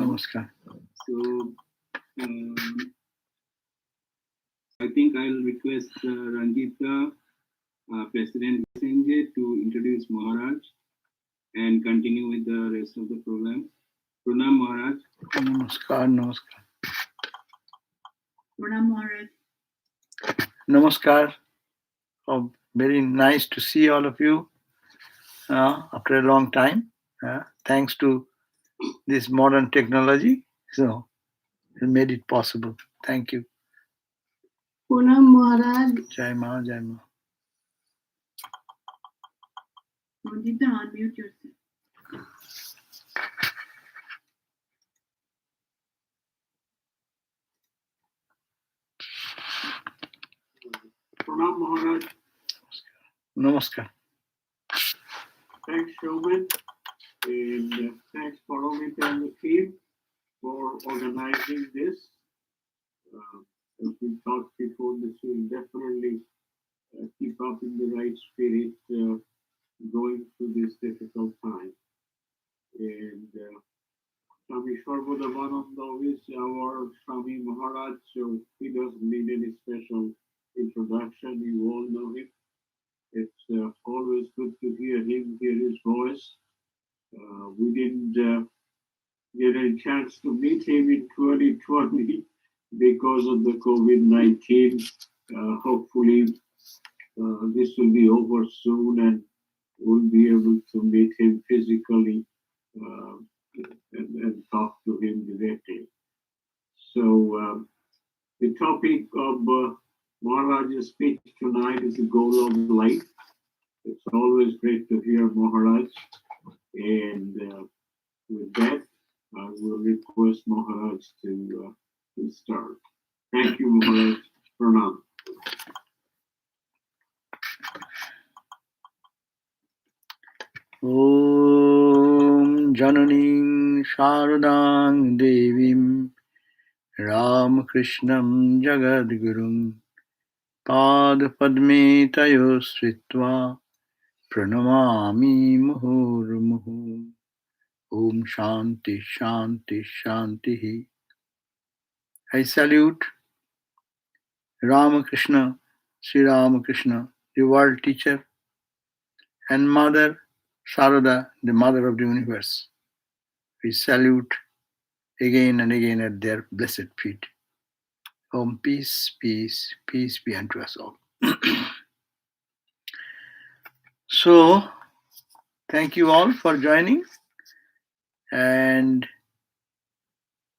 Namaskar. So, I think I'll request Ranjita, President Sanjay, to introduce Maharaj and continue with the rest of the program. Pranam Maharaj. Namaskar. Namaskar. Pranam Maharaj. Namaskar. Oh, very nice to see all of you after a long time. Thanks to this modern technology. So, it made it possible. Thank you. Pranam Maharaj. Jai Ma, Jai Ma. Ranjita, unmute yourself. Pranam Maharaj. Namaskar. Thanks, Shobit. And thanks, Paramita and the team for organizing this. As we talked before, this will definitely keep up in the right spirit going through this difficult time. And Swami Sarvadavananda is our Swami Maharaj, so he doesn't need any special introduction. You all know him. It's always good to hear him, hear his voice. We didn't get a chance to meet him in 2020 because of the COVID-19. Hopefully, this will be over soon and we'll be able to meet him physically and talk to him directly. So, the topic of Maharaj's speech tonight is the goal of life. It's always great to hear Maharaj. And with that, I will request Maharaj to start. Thank you, Maharaj. Pranam. Om Jananing Sharadang Devim Ramakrishnam Jagadgurum Pad Padme Tayo Sritva Pranamami Muhurmuhu. Om Shanti Shanti Shanti. I salute Ramakrishna, Sri Ramakrishna, the world teacher, and Mother Sarada, the Mother of the universe. We salute again and again at their blessed feet. Om peace, peace, peace be unto us all. So, thank you all for joining and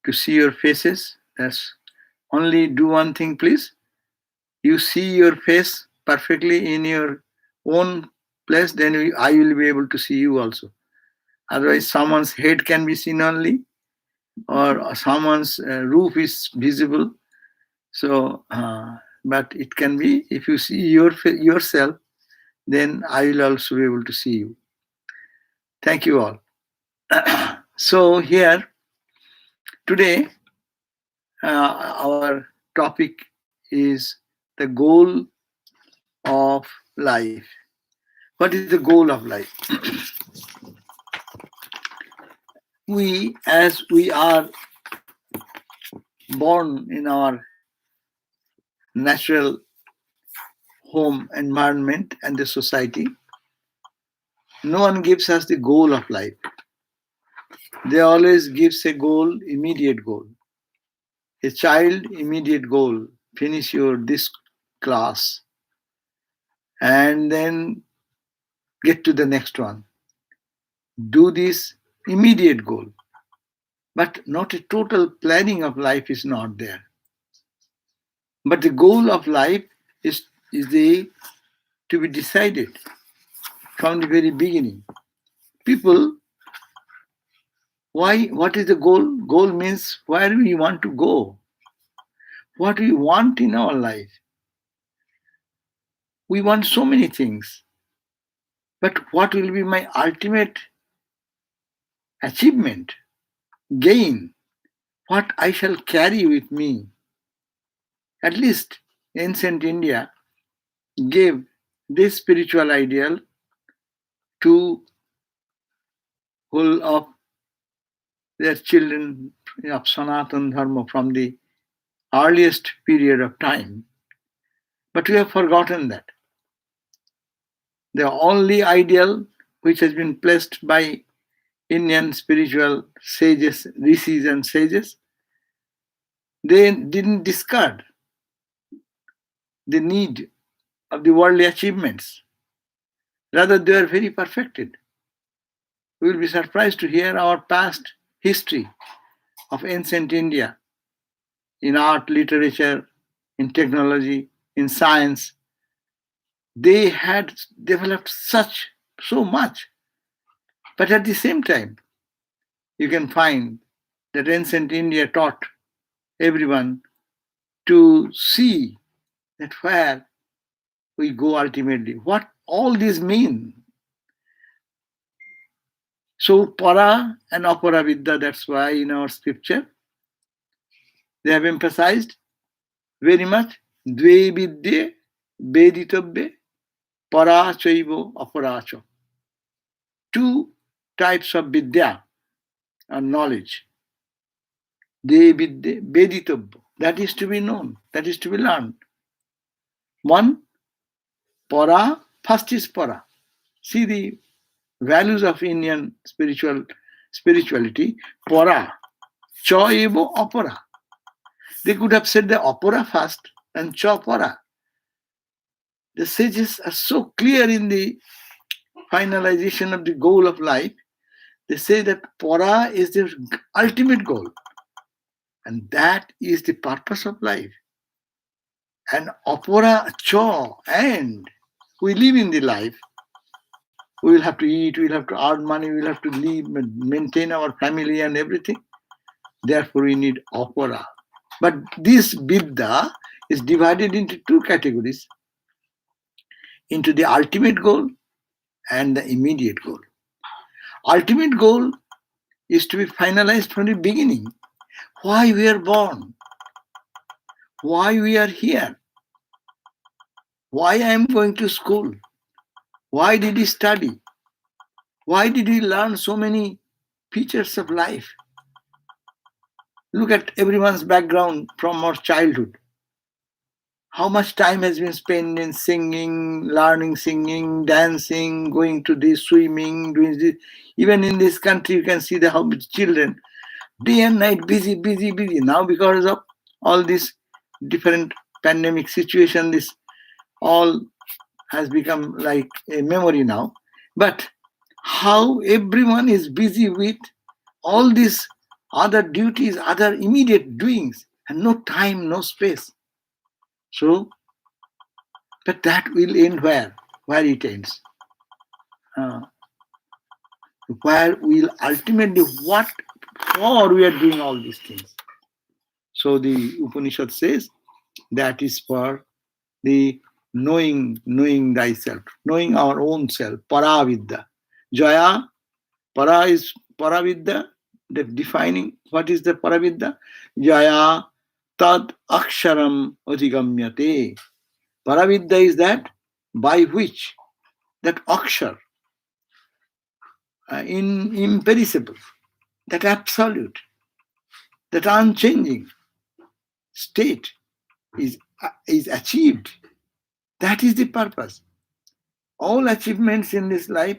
to see your faces. That's only do one thing, please. You see your face perfectly in your own place, then I will be able to see you also. Otherwise, someone's head can be seen only, or someone's roof is visible. So, but it can be, if you see yourself, then I will also be able to see you. Thank you all. So here, today, our topic is the goal of life. What is the goal of life? As we are born in our natural home environment and the society, no one gives us the goal of life. They always gives a goal, immediate goal. A child, immediate goal, finish this class and then get to the next one. Do this, immediate goal. But not a total planning of life is not there. But the goal of life is to be decided from the very beginning. People, what is the goal? Goal means where we want to go. What we want in our life. We want so many things. But what will be my ultimate achievement, gain? What I shall carry with me? At least ancient India gave this spiritual ideal to whole of They are children of Sanatan Dharma from the earliest period of time. But we have forgotten that. The only ideal which has been placed by Indian spiritual sages, rishis and sages, they didn't discard the need of the worldly achievements. Rather, they are very perfected. We will be surprised to hear our past history of ancient India in art, literature, in technology, in science. They had developed so much. But at the same time, you can find that ancient India taught everyone to see that where we go ultimately, what all these mean. So para and apara vidya, that's why in our scripture they have emphasized very much dve vidye veditavye para chaivo aparacha. Two types of vidya or knowledge. De vidye veditavya, that is to be known, that is to be learned. One, para, first is para. See the values of Indian spirituality. Para, cha evo apara. They could have said the opera first and cha para. The sages are so clear in the finalization of the goal of life. They say that para is the ultimate goal, and that is the purpose of life. And opera cha, and we live in the life. We will have to eat, we will have to earn money, we will have to live, maintain our family and everything. Therefore, we need opera. But this vidya is divided into two categories, into the ultimate goal and the immediate goal. Ultimate goal is to be finalized from the beginning. Why we are born, why we are here, why I am going to school, why did we study, why did we learn so many features of life. Look at everyone's background from our childhood. How much time has been spent in singing, learning singing, dancing, going to this, swimming, doing this. Even in this country, you can see the how children, day and night, busy, busy, busy. Now, because of all this different pandemic situation, this all has become like a memory now. But how everyone is busy with all these other duties, other immediate doings, and no time, no space. So, but that will end where? Where it ends. Where we'll ultimately, what for we are doing all these things. So the Upanishad says that is for the knowing thyself, knowing our own self, paravidya. Jaya, para is paravidya, defining what is the paravidya. Jaya tad aksharam adhigamyate. Paravidya is that by which that akshar, imperishable, that absolute, that unchanging state is achieved. That is the purpose. All achievements in this life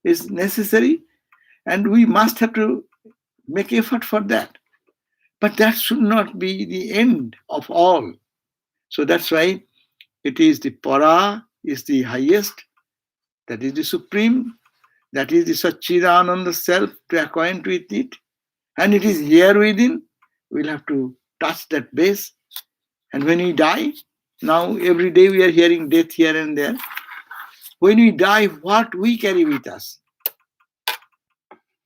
is necessary, and we must have to make effort for that. But that should not be the end of all. So that's why it is the para is the highest, that is the supreme, that is the Satchidananda self, to acquaint with it. And it is here within. We'll have to touch that base. And when we die, now every day we are hearing death here and there. When we die, what we carry with us?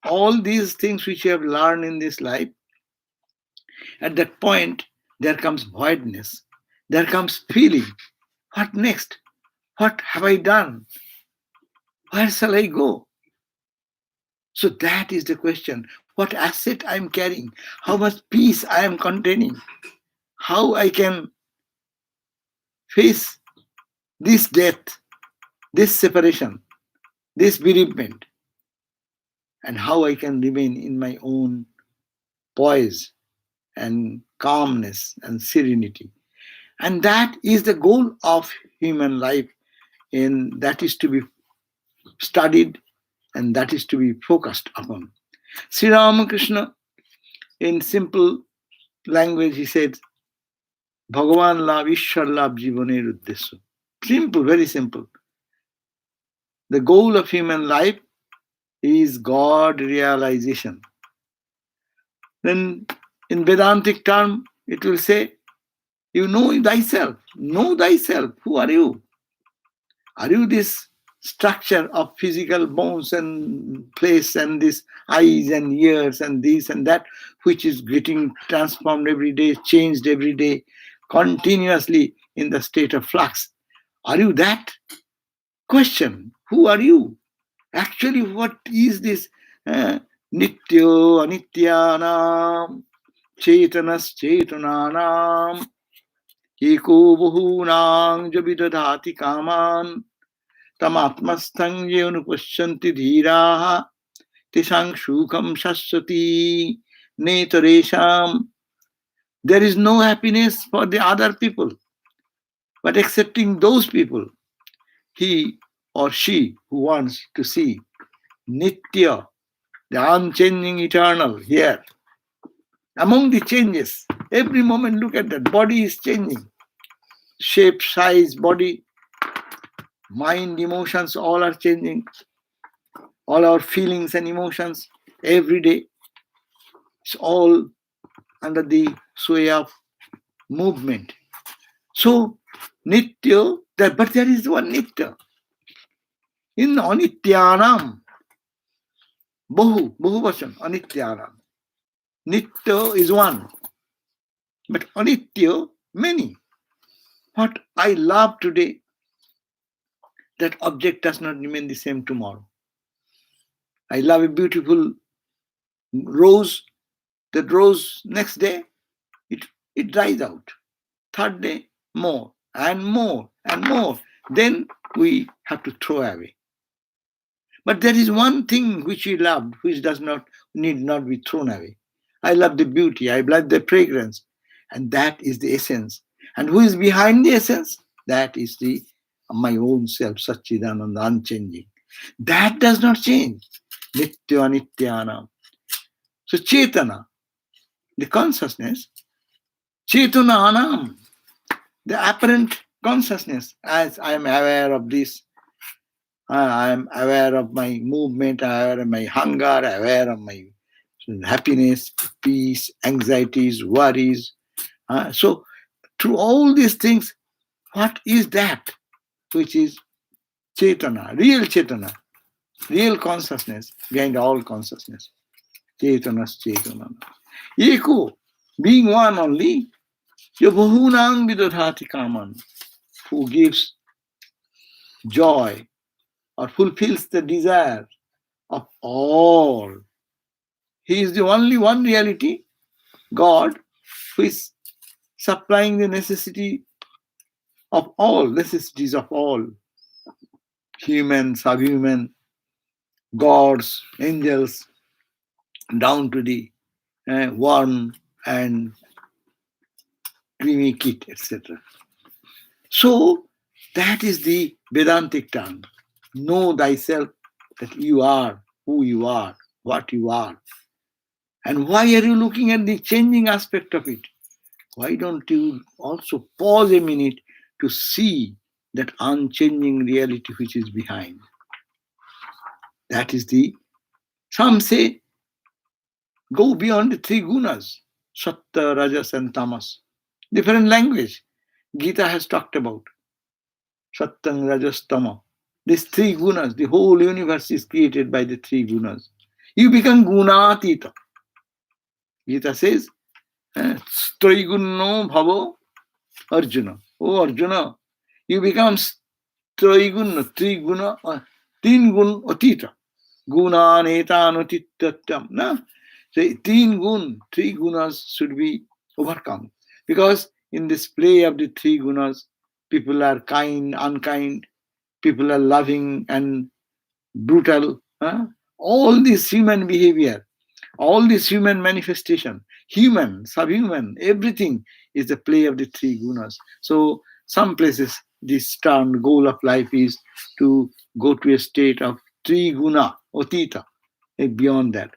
All these things which we have learned in this life, at that point, there comes voidness. There comes feeling. What next? What have I done? Where shall I go? So that is the question. What asset I am carrying? How much peace I am containing? How I can face this death, this separation, this bereavement, and how I can remain in my own poise and calmness and serenity. And that is the goal of human life, and that is to be studied and that is to be focused upon. Sri Ramakrishna, in simple language, he said, Bhagavan lav, Ishwar lav, jivaner uddesya. Simple, very simple. The goal of human life is God realization. Then in Vedantic term, it will say, you know thyself. Know thyself. Who are you? Are you this structure of physical bones and place and this eyes and ears and this and that, which is getting transformed every day, changed every day, continuously in the state of flux? Are you that? Question. Who are you? Actually, what is this nityo anityanam chetanas chetananam eko bahunang jabidadhati kaman tamatmasthang yenupashyanti dhiraha tisang shukam shaswati netaresham. There is no happiness for the other people, but excepting those people, he or she who wants to see Nitya, the unchanging eternal here. Among the changes, every moment look at that, body is changing. Shape, size, body, mind, emotions, all are changing. All our feelings and emotions every day, it's all under the sway of movement. So, Nitya, but there is one Nitya. In Anityanam, Bahuvachan, Anityanam. Nitya is one, but Anitya, many. What I love today, that object does not remain the same tomorrow. I love a beautiful rose. That rose next day, it dries out. Third day, more and more and more. Then we have to throw away. But there is one thing which we love, which does not need not be thrown away. I love the beauty, I love the fragrance, and that is the essence. And who is behind the essence? That is the my own self, Satchidananda, unchanging. That does not change. Nitya Nityanam. So Chetana, the consciousness, Chetana Anam, the apparent consciousness, as I am aware of this, I am aware of my movement, I am aware of my hunger, aware of my happiness, peace, anxieties, worries. So, through all these things, what is that which is Chetana, real consciousness behind all consciousness? Chetanas Chetana. Eko, being one only, Yabahunang vidadhati kaman, who gives joy or fulfills the desire of all. He is the only one reality, God, who is supplying the necessities of all, human, subhuman, gods, angels, down to the worm and creamy kid, etc. So that is the Vedantic term. Know thyself, that you are who you are, what you are. And why are you looking at the changing aspect of it? Why don't you also pause a minute to see that unchanging reality which is behind? That is the, some say, go beyond the three gunas, Sattva, Rajas and Tamas. Different language. Gita has talked about Sattam, Rajas, Tama. These three gunas, the whole universe is created by the three gunas. You become gunatita. Gita says, Straigunno bhavo Arjuna. Oh Arjuna, you become Straigunna, Tin gun atita. Guna neta anotitatam. No? So three gunas should be overcome. Because in this play of the three gunas, people are kind, unkind, people are loving and brutal. All this human behavior, All this human manifestation, human, subhuman, everything is the play of the three gunas. So some places this term goal of life is to go to a state of three guna, otita, beyond that.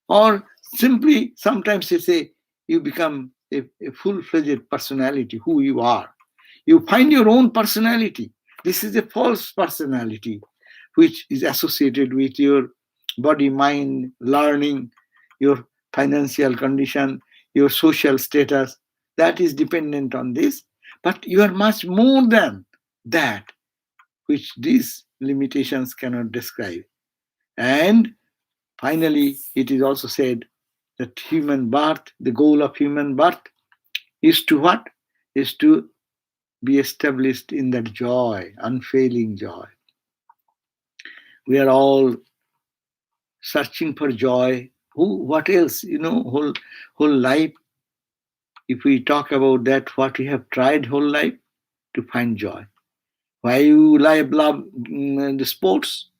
Or simply sometimes they say you become a full-fledged personality, who you are. You find your own personality. This is a false personality which is associated with your body, mind, learning, your financial condition, your social status. That is dependent on this. But you are much more than that, which these limitations cannot describe. And finally, it is also said that human birth, the goal of human birth, is to what? Is to be established in that joy, unfailing joy. We are all searching for joy. Who? What else? Whole life. If we talk about that, what we have tried whole life to find joy. Why you love the sports?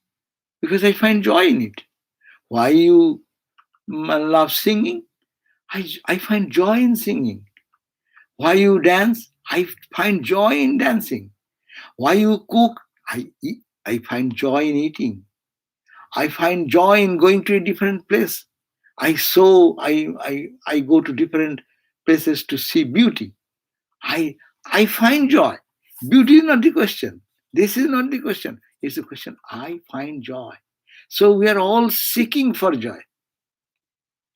Because I find joy in it. Why you love singing? I find joy in singing. Why you dance? I find joy in dancing. Why you cook? I find joy in eating. I find joy in going to a different place. I go to different places to see beauty. I find joy. Beauty is not the question. This is not the question. It's the question. I find joy. So we are all seeking for joy.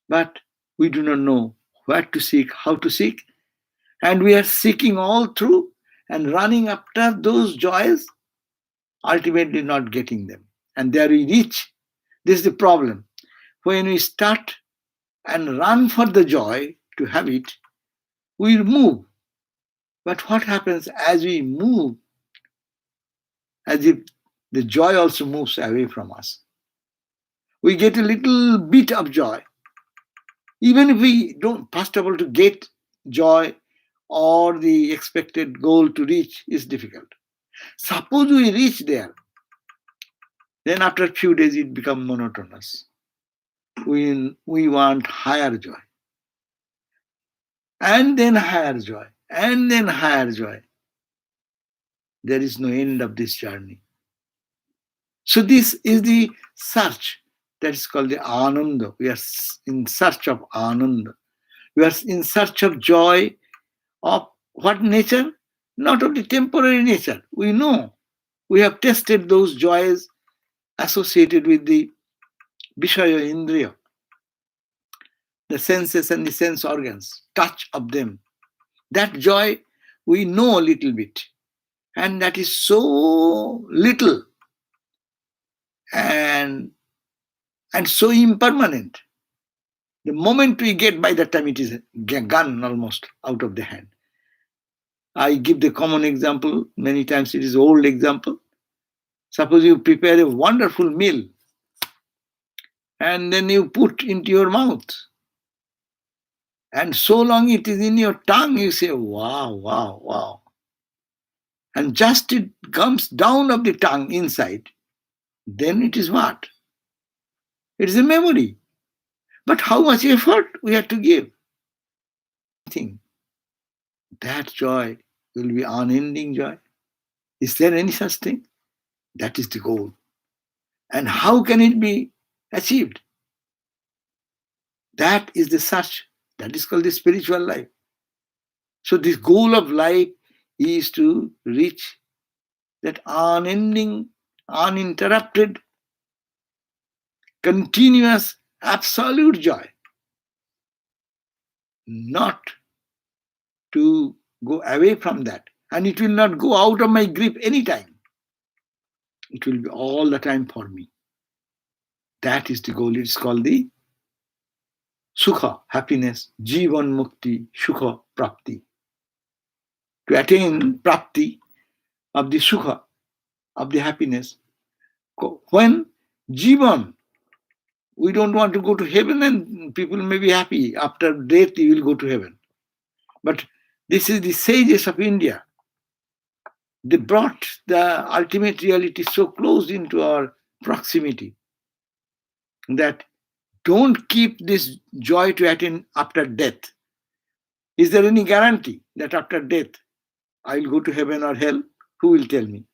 But we do not know where to seek, how to seek. And we are seeking all through and running after those joys, ultimately not getting them. And there we reach. This is the problem. When we start and run for the joy to have it, we move. But what happens as we move, as if the joy also moves away from us? We get a little bit of joy. Even if we don't, first of all, to get joy or the expected goal to reach is difficult. Suppose we reach there, then after a few days it becomes monotonous. We want higher joy. And then higher joy. And then higher joy. There is no end of this journey. So this is the search that is called the Ananda. We are in search of Ananda. We are in search of joy of what nature? Not of the temporary nature. We know. We have tested those joys associated with the Vishaya Indriya, the senses and the sense organs, touch of them. That joy we know a little bit. And that is so little and so impermanent. The moment we get, by that time it is gone almost out of the hand. I give the common example, many times it is old example. Suppose you prepare a wonderful meal and then you put into your mouth. And so long it is in your tongue, you say, wow, wow, wow. And just it comes down of the tongue inside, then it is what? It is a memory. But how much effort we have to give? Think that joy will be unending joy. Is there any such thing? That is the goal. And how can it be achieved? That is the search. That is called the spiritual life. So this goal of life is to reach that unending, uninterrupted, continuous, absolute joy. Not to go away from that. And it will not go out of my grip anytime. It will be all the time for me. That is the goal. It is called the Sukha, happiness, Jivan Mukti, Sukha Prapti. To attain Prapti of the Sukha, of the happiness. When Jivan, we don't want to go to heaven and people may be happy. After death, you will go to heaven. But this is the sages of India. They brought the ultimate reality so close into our proximity that Don't keep this joy to attain after death. Is there any guarantee that after death I will go to heaven or hell? Who will tell me?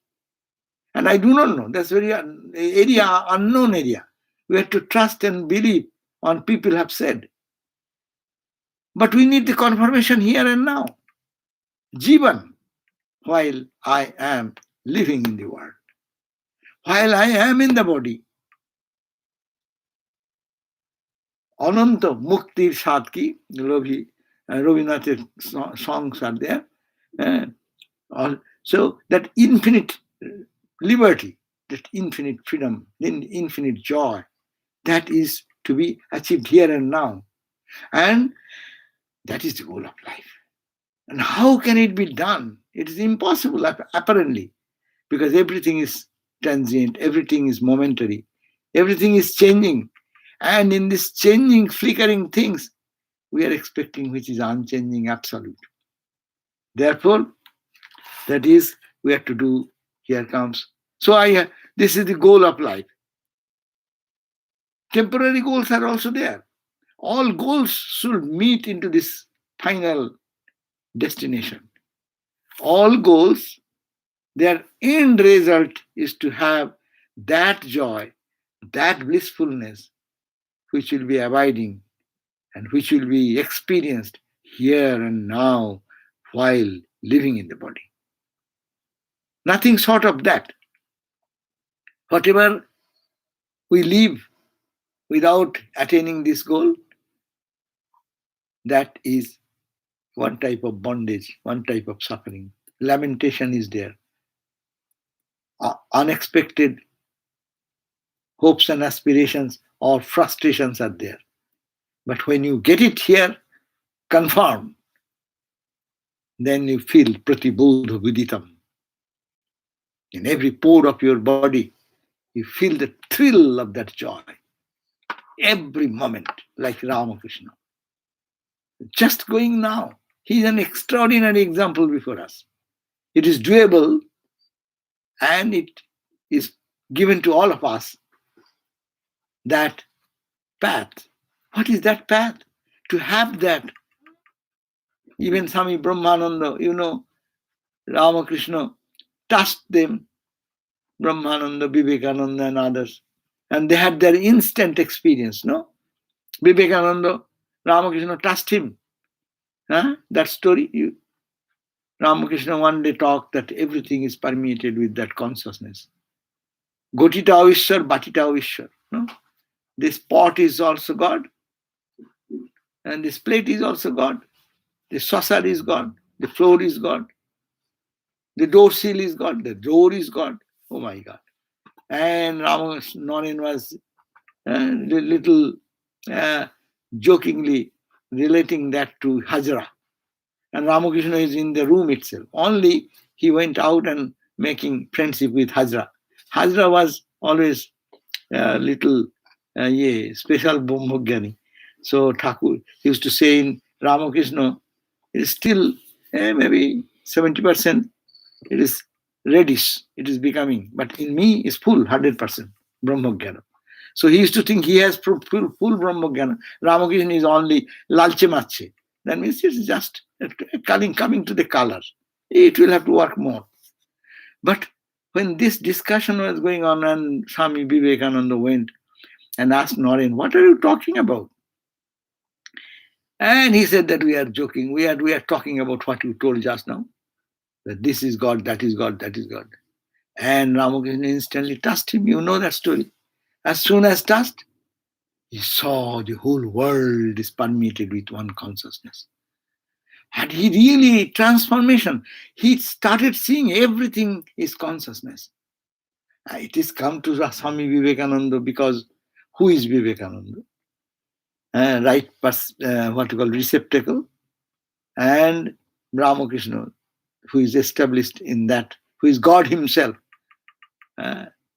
And I do not know. That's very unknown area. We have to trust and believe on people have said. But we need the confirmation here and now. Jivan, while I am living in the world, while I am in the body, অনন্ত মুক্তির স্বাদ কি রবীন্দ্রনাথের songs are there. So that infinite liberty, that infinite freedom, infinite joy, that is to be achieved here and now. And that is the goal of life. And how can it be done? It is impossible, apparently, because everything is transient, everything is momentary, everything is changing. And in this changing, flickering things, we are expecting which is unchanging, absolute. Therefore, that is, we have to do, here comes. So this is the goal of life. Temporary goals are also there. All goals should meet into this final destination. All goals, their end result is to have that joy, that blissfulness, which will be abiding and which will be experienced here and now while living in the body. Nothing short of that. Whatever we live without attaining this goal, that is one type of bondage, one type of suffering. Lamentation is there. Unexpected hopes and aspirations or frustrations are there. But when you get it here, confirmed, then you feel pratibodha viditam. In every pore of your body, you feel the thrill of that joy. Every moment, like Ramakrishna. Just going now. He is an extraordinary example before us. It is doable and it is given to all of us, that path. What is that path? To have that. Even Swami Brahmananda, Ramakrishna touched them, Brahmananda, Vivekananda and others. And they had their instant experience, no? Vivekananda, Ramakrishna touched him. That story, Ramakrishna one day talked that everything is permeated with that consciousness. Gotita Avishwar, Batita Avishwar. No? This pot is also God. And this plate is also God. The saucer is God. The floor is God. The door seal is God. The door is God. Oh my God. And Ramakrishna was little jokingly relating that to Hajra. And Ramakrishna is in the room itself. Only he went out and making friendship with Hajra. Hajra was always little special Brahmogyani. So Thakur used to say in Ramakrishna, it is still maybe 70%, it is reddish, it is becoming. But in me, it's full, 100% Brahmogyana. So he used to think he has full Brahmogyana. Ramakrishna is only lalche mache. That means it's just coming to the color. It will have to work more. But when this discussion was going on and Swami Vivekananda went and asked Naren, what are you talking about? And he said that we are joking. We are talking about what you told just now. That this is God, that is God, that is God. And Ramakrishna instantly touched him. You know that story. As soon as touched, he saw the whole world is permeated with one consciousness. And he really, transformation, he started seeing everything is consciousness. It is come to Swami Vivekananda because who is Vivekananda? Right, what you call receptacle, and Ramakrishna, who is established in that, who is God himself,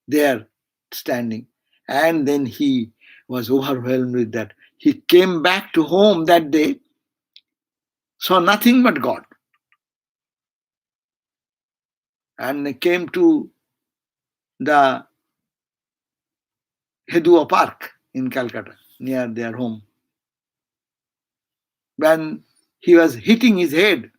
there standing. And then he was overwhelmed with that. He came back to home that day, saw nothing but God. And came to the Hedua Park in Calcutta. near their home. When he was hitting his head,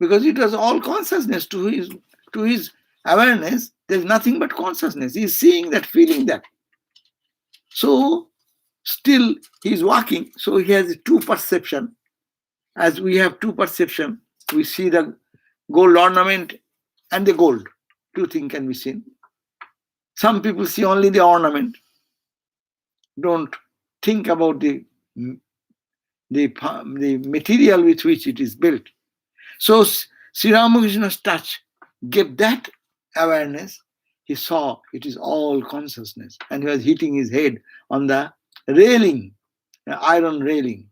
because it was all consciousness to his awareness, there's nothing but consciousness. He's seeing that, feeling that. So still he's walking, so he has two perception. As we have two perception, we see the gold ornament and the gold. Two things can be seen. Some people see only the ornament, don't think about the material with which it is built. So Sri Ramakrishna's touch gave that awareness. He saw it is all consciousness, and he was hitting his head on the railing, the iron railing,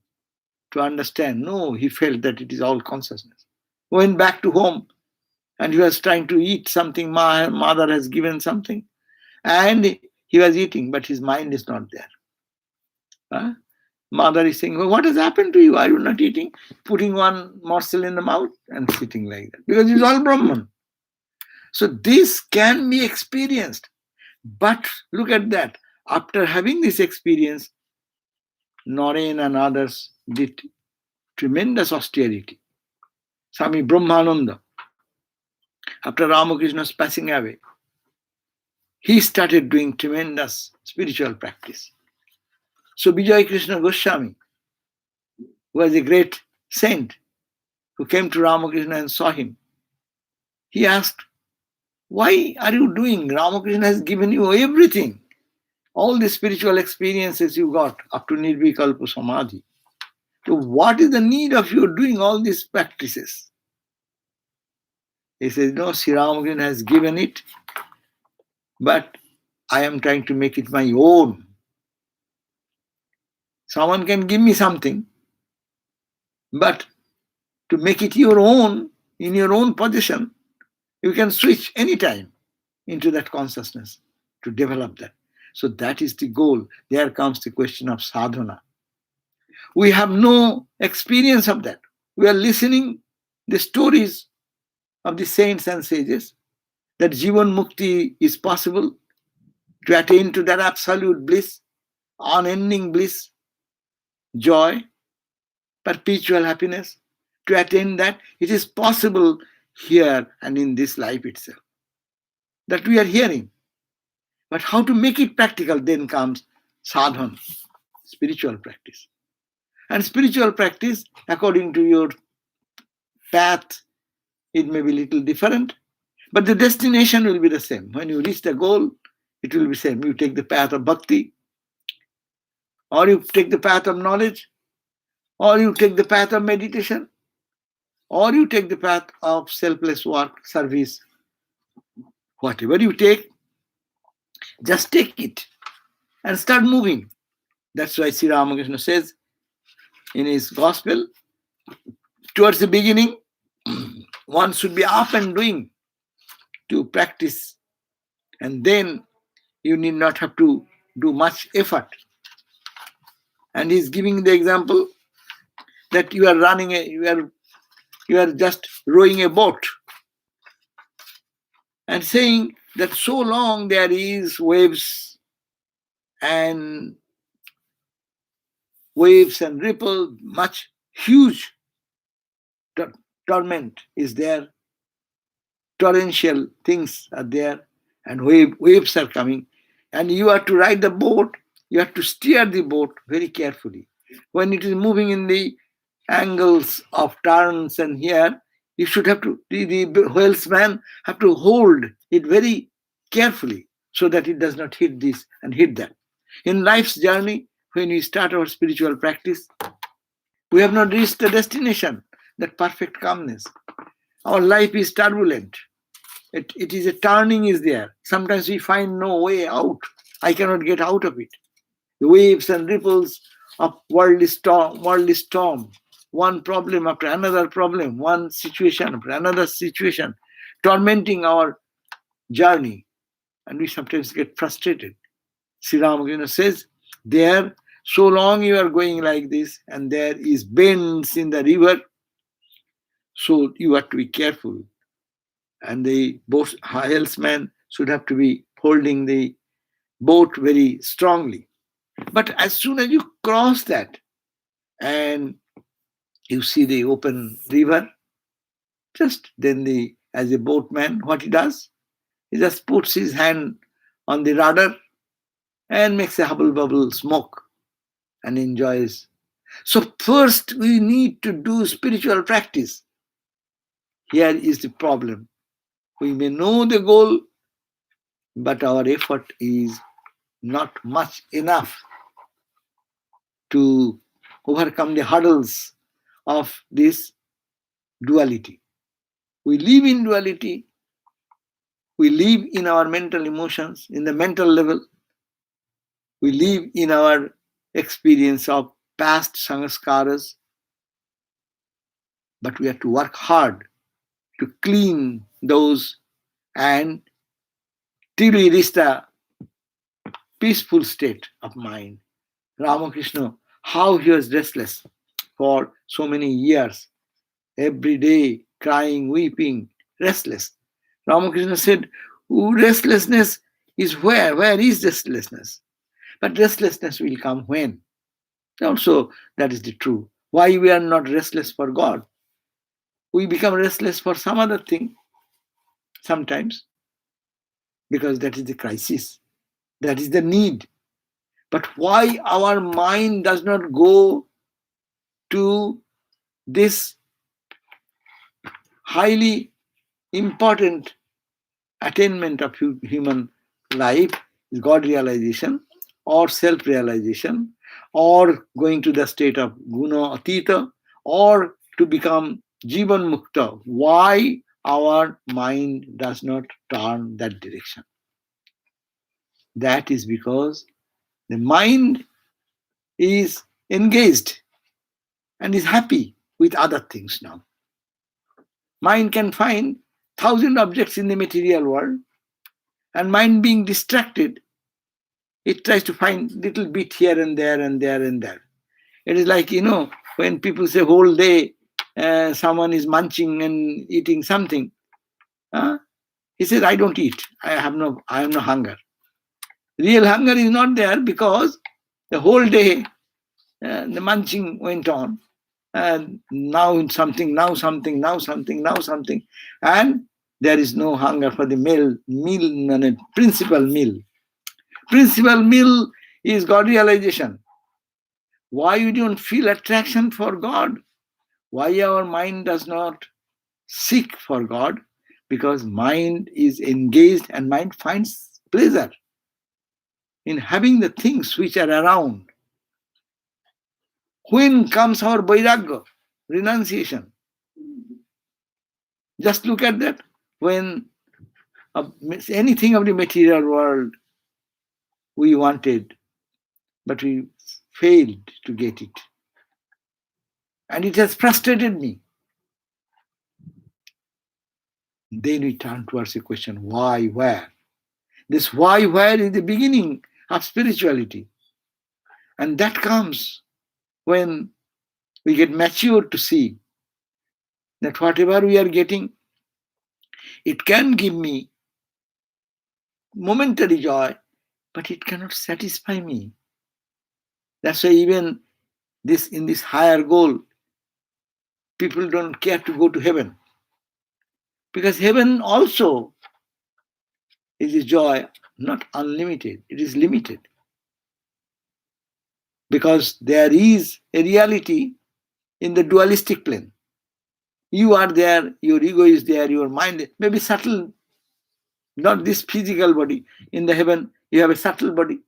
to understand. No, he felt that it is all consciousness. Went back to home, and he was trying to eat something. Mother has given something, and he was eating, but his mind is not there. Huh? Mother is saying, well, what has happened to you? Are you not eating? Putting one morsel in the mouth and sitting like that. Because it's all Brahman. So this can be experienced. But look at that. After having this experience, Naren and others did tremendous austerity. Swami Brahmananda, after Ramakrishna's passing away, he started doing tremendous spiritual practice. So Vijay Krishna Goswami was a great saint who came to Ramakrishna and saw him. He asked, why are you doing? Ramakrishna has given you everything. All the spiritual experiences you got up to Nirvikalpa Samadhi. So what is the need of you doing all these practices? He says, no, Sri Ramakrishna has given it, but I am trying to make it my own. Someone can give me something, but to make it your own, in your own possession, you can switch anytime into that consciousness to develop that. So that is the goal. There comes the question of sadhana. We have no experience of that. We are listening the stories of the saints and sages that Jivan Mukti is possible, to attain to that absolute bliss, unending bliss, joy, perpetual happiness. To attain that, it is possible here and in this life itself. That we are hearing. But how to make it practical, then comes sadhana, spiritual practice. And spiritual practice, according to your path, it may be a little different, but the destination will be the same. When you reach the goal, it will be the same. You take the path of bhakti, or you take the path of knowledge, or you take the path of meditation, or you take the path of selfless work, service. Whatever you take, just take it and start moving. That's why Sri Ramakrishna says in his gospel, towards the beginning, one should be up and doing to practice, and then you need not have to do much effort. And he's giving the example that you are running you are just rowing a boat, and saying that so long there is waves and ripple, much huge torment is there, torrential things are there, and waves are coming, and you have to ride the boat, you have to steer the boat very carefully. When it is moving in the angles of turns, and here you should have to, the whalesman have to hold it very carefully so that it does not hit this and hit that. In life's journey, when we start our spiritual practice, we have not reached the destination, that perfect calmness. Our life is turbulent. It is a turning is there. Sometimes we find no way out. I cannot get out of it. The waves and ripples of worldly storm, one problem after another problem, one situation after another situation, tormenting our journey. And we sometimes get frustrated. Sri Ramakrishna says, there, so long you are going like this, and there is bends in the river, so you have to be careful. And the helmsman should have to be holding the boat very strongly. But as soon as you cross that and you see the open river, just then as a boatman, what he does, he just puts his hand on the rudder and makes a hubble bubble smoke and enjoys. So first we need to do spiritual practice. Here is the problem. We may know the goal, but our effort is not much enough to overcome the hurdles of this duality. We live in duality. We live in our mental emotions, in the mental level. We live in our experience of past sanskaras. But we have to work hard to clean those and till we reach the peaceful state of mind. Ramakrishna, how he was restless for so many years, every day crying, weeping, restless. Ramakrishna said, restlessness is where? Where is restlessness? But restlessness will come when? Also, that is the truth. Why we are not restless for God? We become restless for some other thing sometimes because that is the crisis. That is the need. But why our mind does not go to this highly important attainment of human life is God realization or self-realization or going to the state of guna atita or to become jivan mukta. Why our mind does not turn that direction? That is because the mind is engaged and is happy with other things now. Mind can find 1,000 objects in the material world, and mind being distracted, it tries to find little bit here and there and there and there. It is like, when people say whole day someone is munching and eating something, he says, I don't eat. I have no hunger. Real hunger is not there because the whole day the munching went on. And now something, now something, now something, now something. And there is no hunger for the principal meal. Principal meal is God realization. Why you don't feel attraction for God? Why our mind does not seek for God? Because mind is engaged and mind finds pleasure in having the things which are around. When comes our vairagya, renunciation? Just look at that. When anything of the material world we wanted, but we failed to get it. And it has frustrated me. Then we turn towards the question, why, where? This why, where is the beginning of spirituality. And that comes when we get matured to see that whatever we are getting, it can give me momentary joy, but it cannot satisfy me. That's why even in this higher goal, people don't care to go to heaven. Because heaven also is a joy, not unlimited, it is limited. Because there is a reality in the dualistic plane. You are there, your ego is there, your mind may be subtle, not this physical body. In the heaven, you have a subtle body.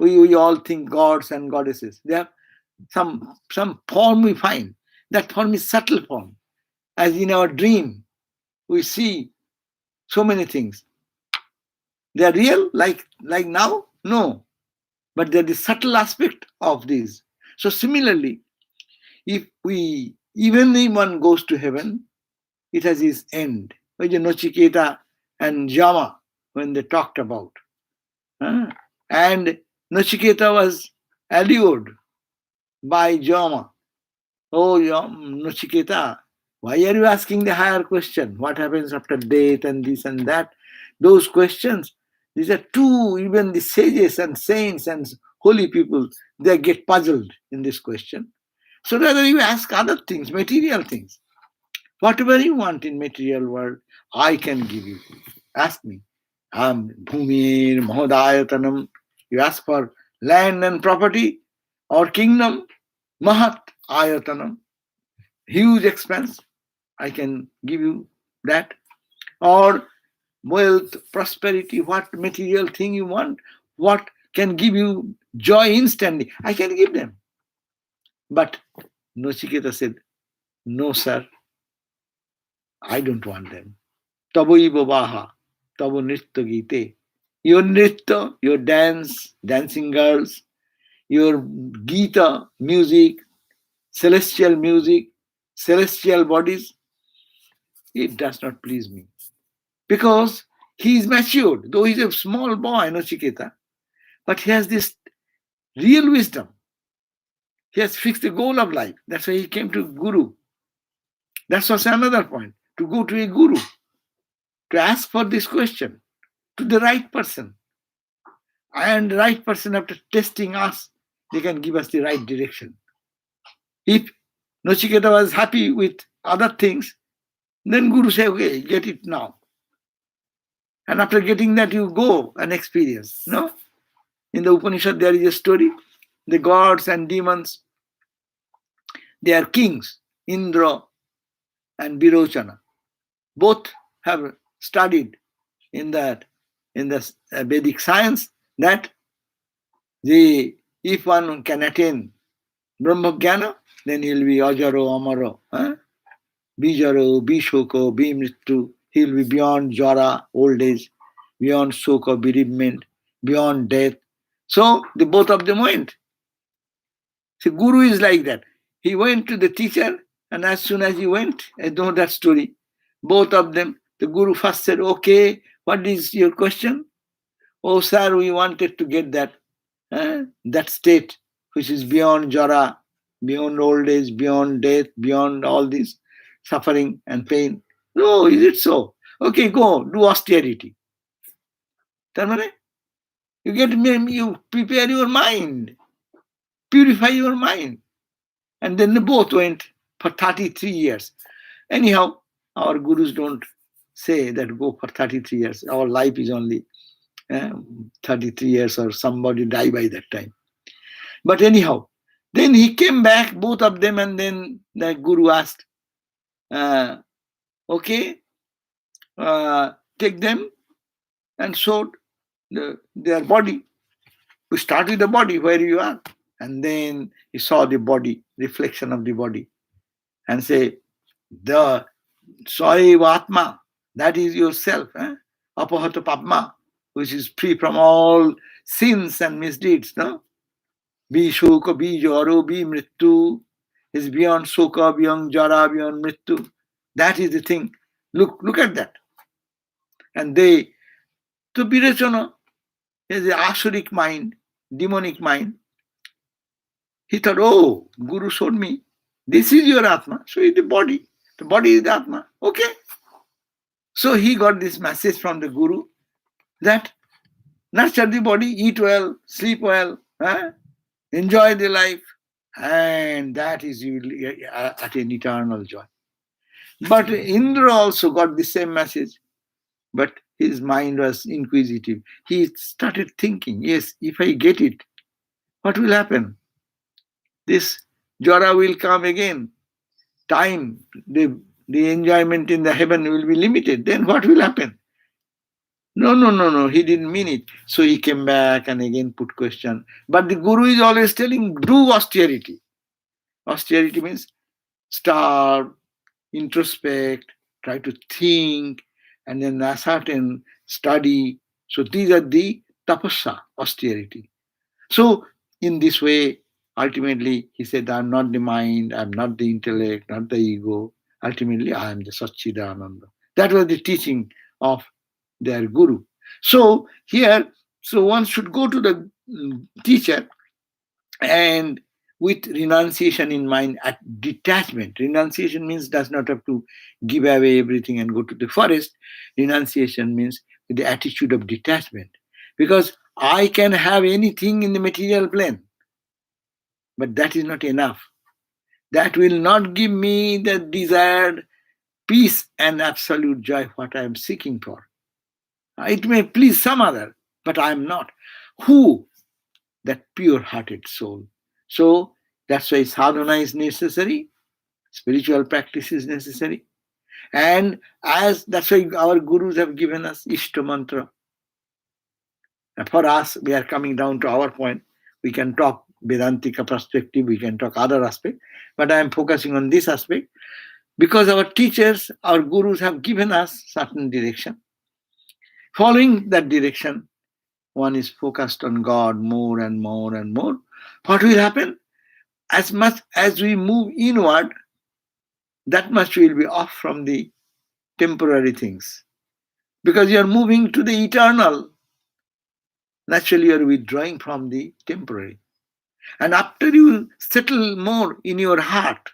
We all think gods and goddesses. They have some form we find. That form is subtle form. As in our dream, we see so many things. They are real like now? No. But they're the subtle aspect of these. So similarly, if even one goes to heaven, it has its end. Which Nochiketa and Jama, when they talked about. And Nochiketa was allured by Jama. Oh, Nochiketa, why are you asking the higher question? What happens after death and this and that? Those questions, these are true, even the sages and saints and holy people, they get puzzled in this question. So rather you ask other things, material things. Whatever you want in material world, I can give you. Ask me. Bhumir Mahodayatanam. You ask for land and property or kingdom, Mahat Ayatanam. Huge expense. I can give you that. Or wealth, prosperity, what material thing you want, what can give you joy instantly, I can give them. But Nachiketa said, no, sir, I don't want them. Tabo baha, tabo nritya gite. Your nritya, your dance, dancing girls, your Gita, music, celestial bodies, it does not please me. Because he is matured, though he's a small boy, Nachiketa, but he has this real wisdom. He has fixed the goal of life. That's why he came to Guru. That's also another point. To go to a Guru, to ask for this question to the right person. And the right person, after testing us, they can give us the right direction. If Nachiketa was happy with other things, then Guru say, okay, get it now. And after getting that, you go and experience. No? In the Upanishad, there is a story. The gods and demons, they are kings, Indra and Virochana. Both have studied in the Vedic science that if one can attain Brahmajnana, then he will be Ajaro Amaro, Bijaro, Bishoko, Bimritu. He will be beyond Jara, old age, beyond Soka, bereavement, beyond death. So the both of them went. So Guru is like that. He went to the teacher, and as soon as he went, I know that story. Both of them, the Guru first said, okay, what is your question? Oh, sir, we wanted to get that state which is beyond Jara, beyond old age, beyond death, beyond all this suffering and pain. No, is it so? Okay, go, do austerity. You prepare your mind, purify your mind. And then they both went for 33 years. Anyhow, our gurus don't say that go for 33 years. Our life is only 33 years, or somebody die by that time. But anyhow, then he came back, both of them, and then the guru asked, okay, take them and showed their body. We start with the body, where you are. And then he saw the body, reflection of the body, and say, the Atma, that is yourself, Apahata Papma, which is free from all sins and misdeeds, no? Be Shoka, be Jaro, be Mrittu, is beyond Soka, beyond Jara, beyond Mrittu. That is the thing. Look at that. And to Birachana, is the Asuric mind, demonic mind. He thought, oh, Guru showed me, this is your Atma, so is the body. The body is the Atma. Okay. So he got this message from the Guru that nurture the body, eat well, sleep well, enjoy the life, and that is you will attain eternal joy. But Indra also got the same message, but his mind was inquisitive. He started thinking, yes, if I get it, what will happen? This Jara will come again. Time, the enjoyment in the heaven will be limited. Then what will happen? No, he didn't mean it. So he came back and again put question. But the Guru is always telling, do austerity. Austerity means starve, introspect, try to think, and then ascertain, study. So these are the tapasya, austerity. So in this way, ultimately, he said, I'm not the mind, I'm not the intellect, not the ego. Ultimately, I am the Satchidananda. That was the teaching of their guru. So here, one should go to the teacher and with renunciation in mind, at detachment. Renunciation means does not have to give away everything and go to the forest. Renunciation means with the attitude of detachment. Because I can have anything in the material plane, but that is not enough. That will not give me the desired peace and absolute joy, what I am seeking for. It may please some other, but I am not. Who? That pure hearted soul. So that's why sadhana is necessary, spiritual practice is necessary. And as that's why our gurus have given us Ishta mantra. And for us, we are coming down to our point. We can talk Vedantika perspective, we can talk other aspect, but I am focusing on this aspect because our teachers, our gurus have given us certain direction. Following that direction, one is focused on God more and more and more. What will happen? As much as we move inward, that much will be off from the temporary things. Because you are moving to the eternal, naturally you are withdrawing from the temporary. And after you settle more in your heart,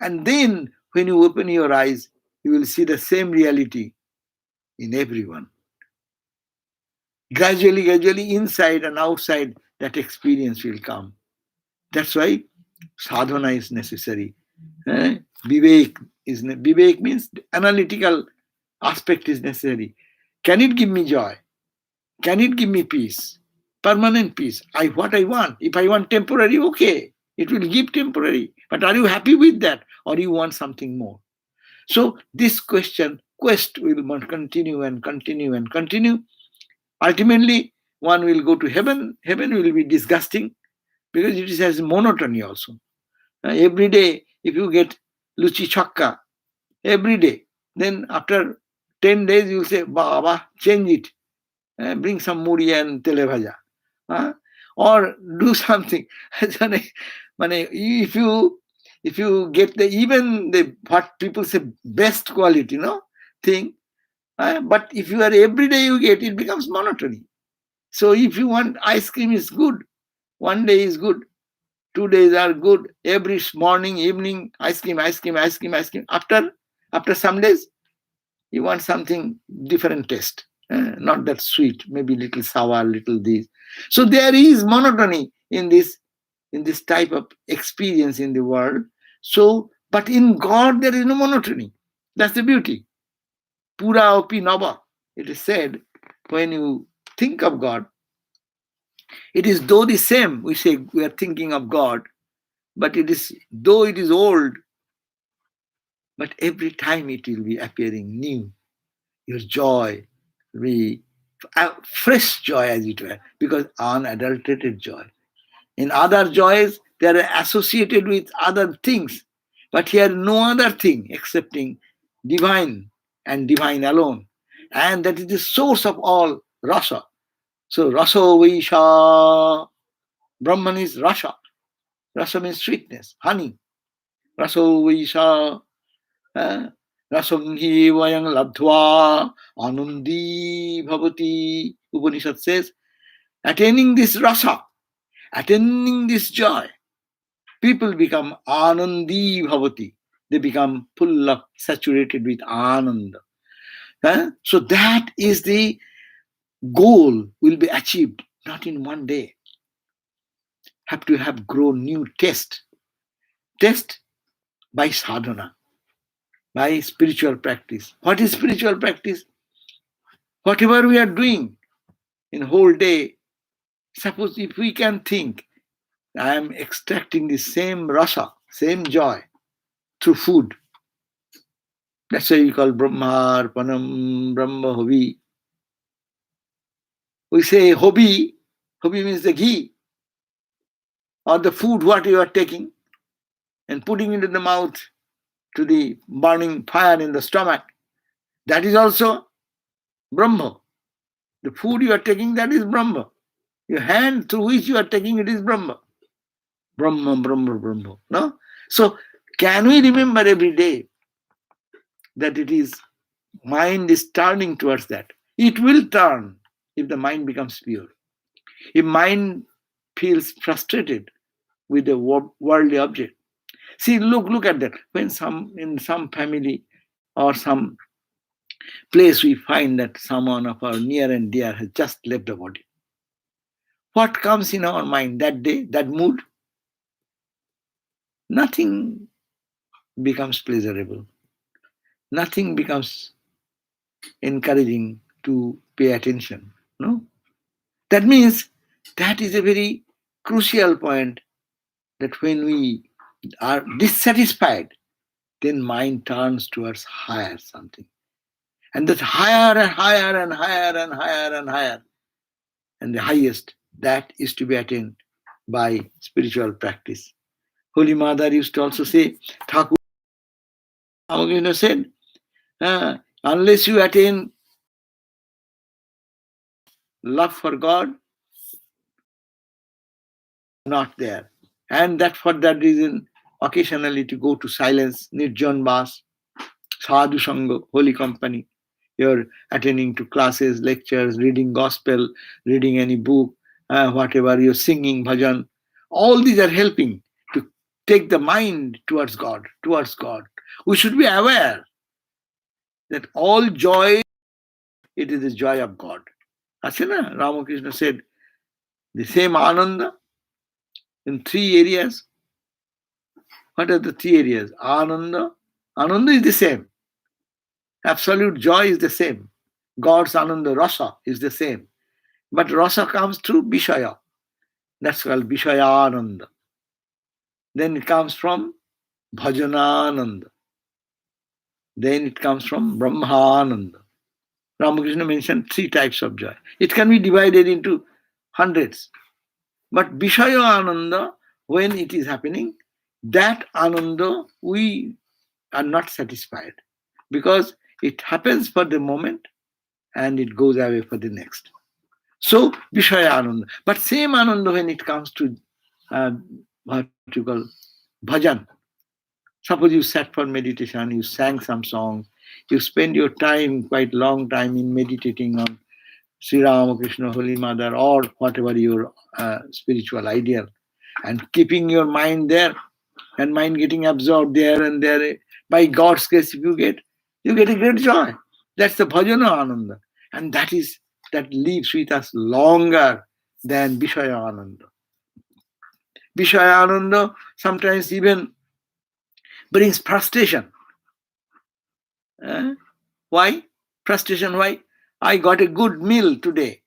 and then when you open your eyes, you will see the same reality in everyone. Gradually, inside and outside, that experience will come. That's why sadhana is necessary. Vivek means analytical aspect is necessary. Can it give me joy? Can it give me peace? Permanent peace. What I want. If I want temporary, okay, it will give temporary. But are you happy with that, or you want something more? So this quest will continue and continue and continue. Ultimately, one will go to heaven. Heaven will be disgusting because it has monotony also. Every day, if you get luchi chakka, every day, then after 10 days, you say, Baba, change it. Bring some muri and telebhaja. Or do something. if you get even the what people say best quality, thing, but if you are every day you get, it becomes monotony. So if you want ice cream is good, one day is good, 2 days are good, every morning, evening, ice cream. After some days, you want something different taste, not that sweet, maybe little sour, little this. So there is monotony in this type of experience in the world. So, but in God there is no monotony. That's the beauty. Pura opi nava. It is said when you think of God, it is though the same. We say we are thinking of God, but it is though it is old, but every time it will be appearing new. Your joy will be a fresh joy, as it were, because unadulterated joy. In other joys, they are associated with other things, but here no other thing excepting divine and divine alone. And that is the source of all rasa. So raso vaisha, Brahman is rasa. Rasa means sweetness, honey. Raso vaisha, rasam vayang labdhva anundi bhavati. Upanishad says, attaining this rasa, attaining this joy, people become anandi bhavati. They become full of, saturated with ananda. So that is the goal will be achieved, not in one day. Have to have grown new taste. Taste by sadhana, by spiritual practice. What is spiritual practice? Whatever we are doing in whole day, suppose if we can think, I am extracting the same rasa, same joy through food. That's why we call Brahma Arpanam, Brahma Hobi. We say Hobi, Hobi means the ghee, or the food what you are taking and putting into the mouth to the burning fire in the stomach. That is also Brahma. The food you are taking, that is Brahma. Your hand through which you are taking it is Brahma. Brahma, Brahma, Brahma. No? So can we remember every day that it is mind is turning towards that? It will turn if the mind becomes pure. If mind feels frustrated with a worldly object. See, look at that. When in some family or some place we find that someone of our near and dear has just left the body. What comes in our mind that day, that mood? Nothing becomes pleasurable. Nothing becomes encouraging to pay attention. No? That means that is a very crucial point, that when we are dissatisfied, then mind turns towards higher something. And that higher and higher and higher and higher and higher, and the highest, that is to be attained by spiritual practice. Holy Mother used to also say, Thakur Ramakrishna said, unless you attain love for God, not there. And that for that reason, occasionally to go to silence, Nirjan Vas, Sadhu Sangha, holy company. You're attending to classes, lectures, reading gospel, reading any book, whatever, you're singing bhajan. All these are helping to take the mind towards God, towards God. We should be aware that all joy, it is the joy of God. Asena, Ramakrishna said, the same Ananda in three areas. What are the three areas? Ananda. Ananda is the same. Absolute joy is the same. God's Ananda, Rasa, is the same. But Rasa comes through Vishaya. That's called Vishaya Ananda. Then it comes from Bhajanananda. Then it comes from Brahmananda. Ramakrishna mentioned three types of joy. It can be divided into hundreds. But Vishaya Ananda, when it is happening, that Ananda, we are not satisfied, because it happens for the moment and it goes away for the next. So, Vishaya Ananda. But same Ananda when it comes to what you call bhajan. Suppose you sat for meditation, you sang some songs, you spend your time, quite long time, in meditating on Sri Ramakrishna, Holy Mother, or whatever your spiritual ideal, and keeping your mind there, and mind getting absorbed there and there. By God's grace, if you get a great joy. That's the bhajana ananda. And that lives with us longer than Vishaya Ananda. Vishaya Ananda sometimes even brings frustration. Why? Frustration, why? I got a good meal today.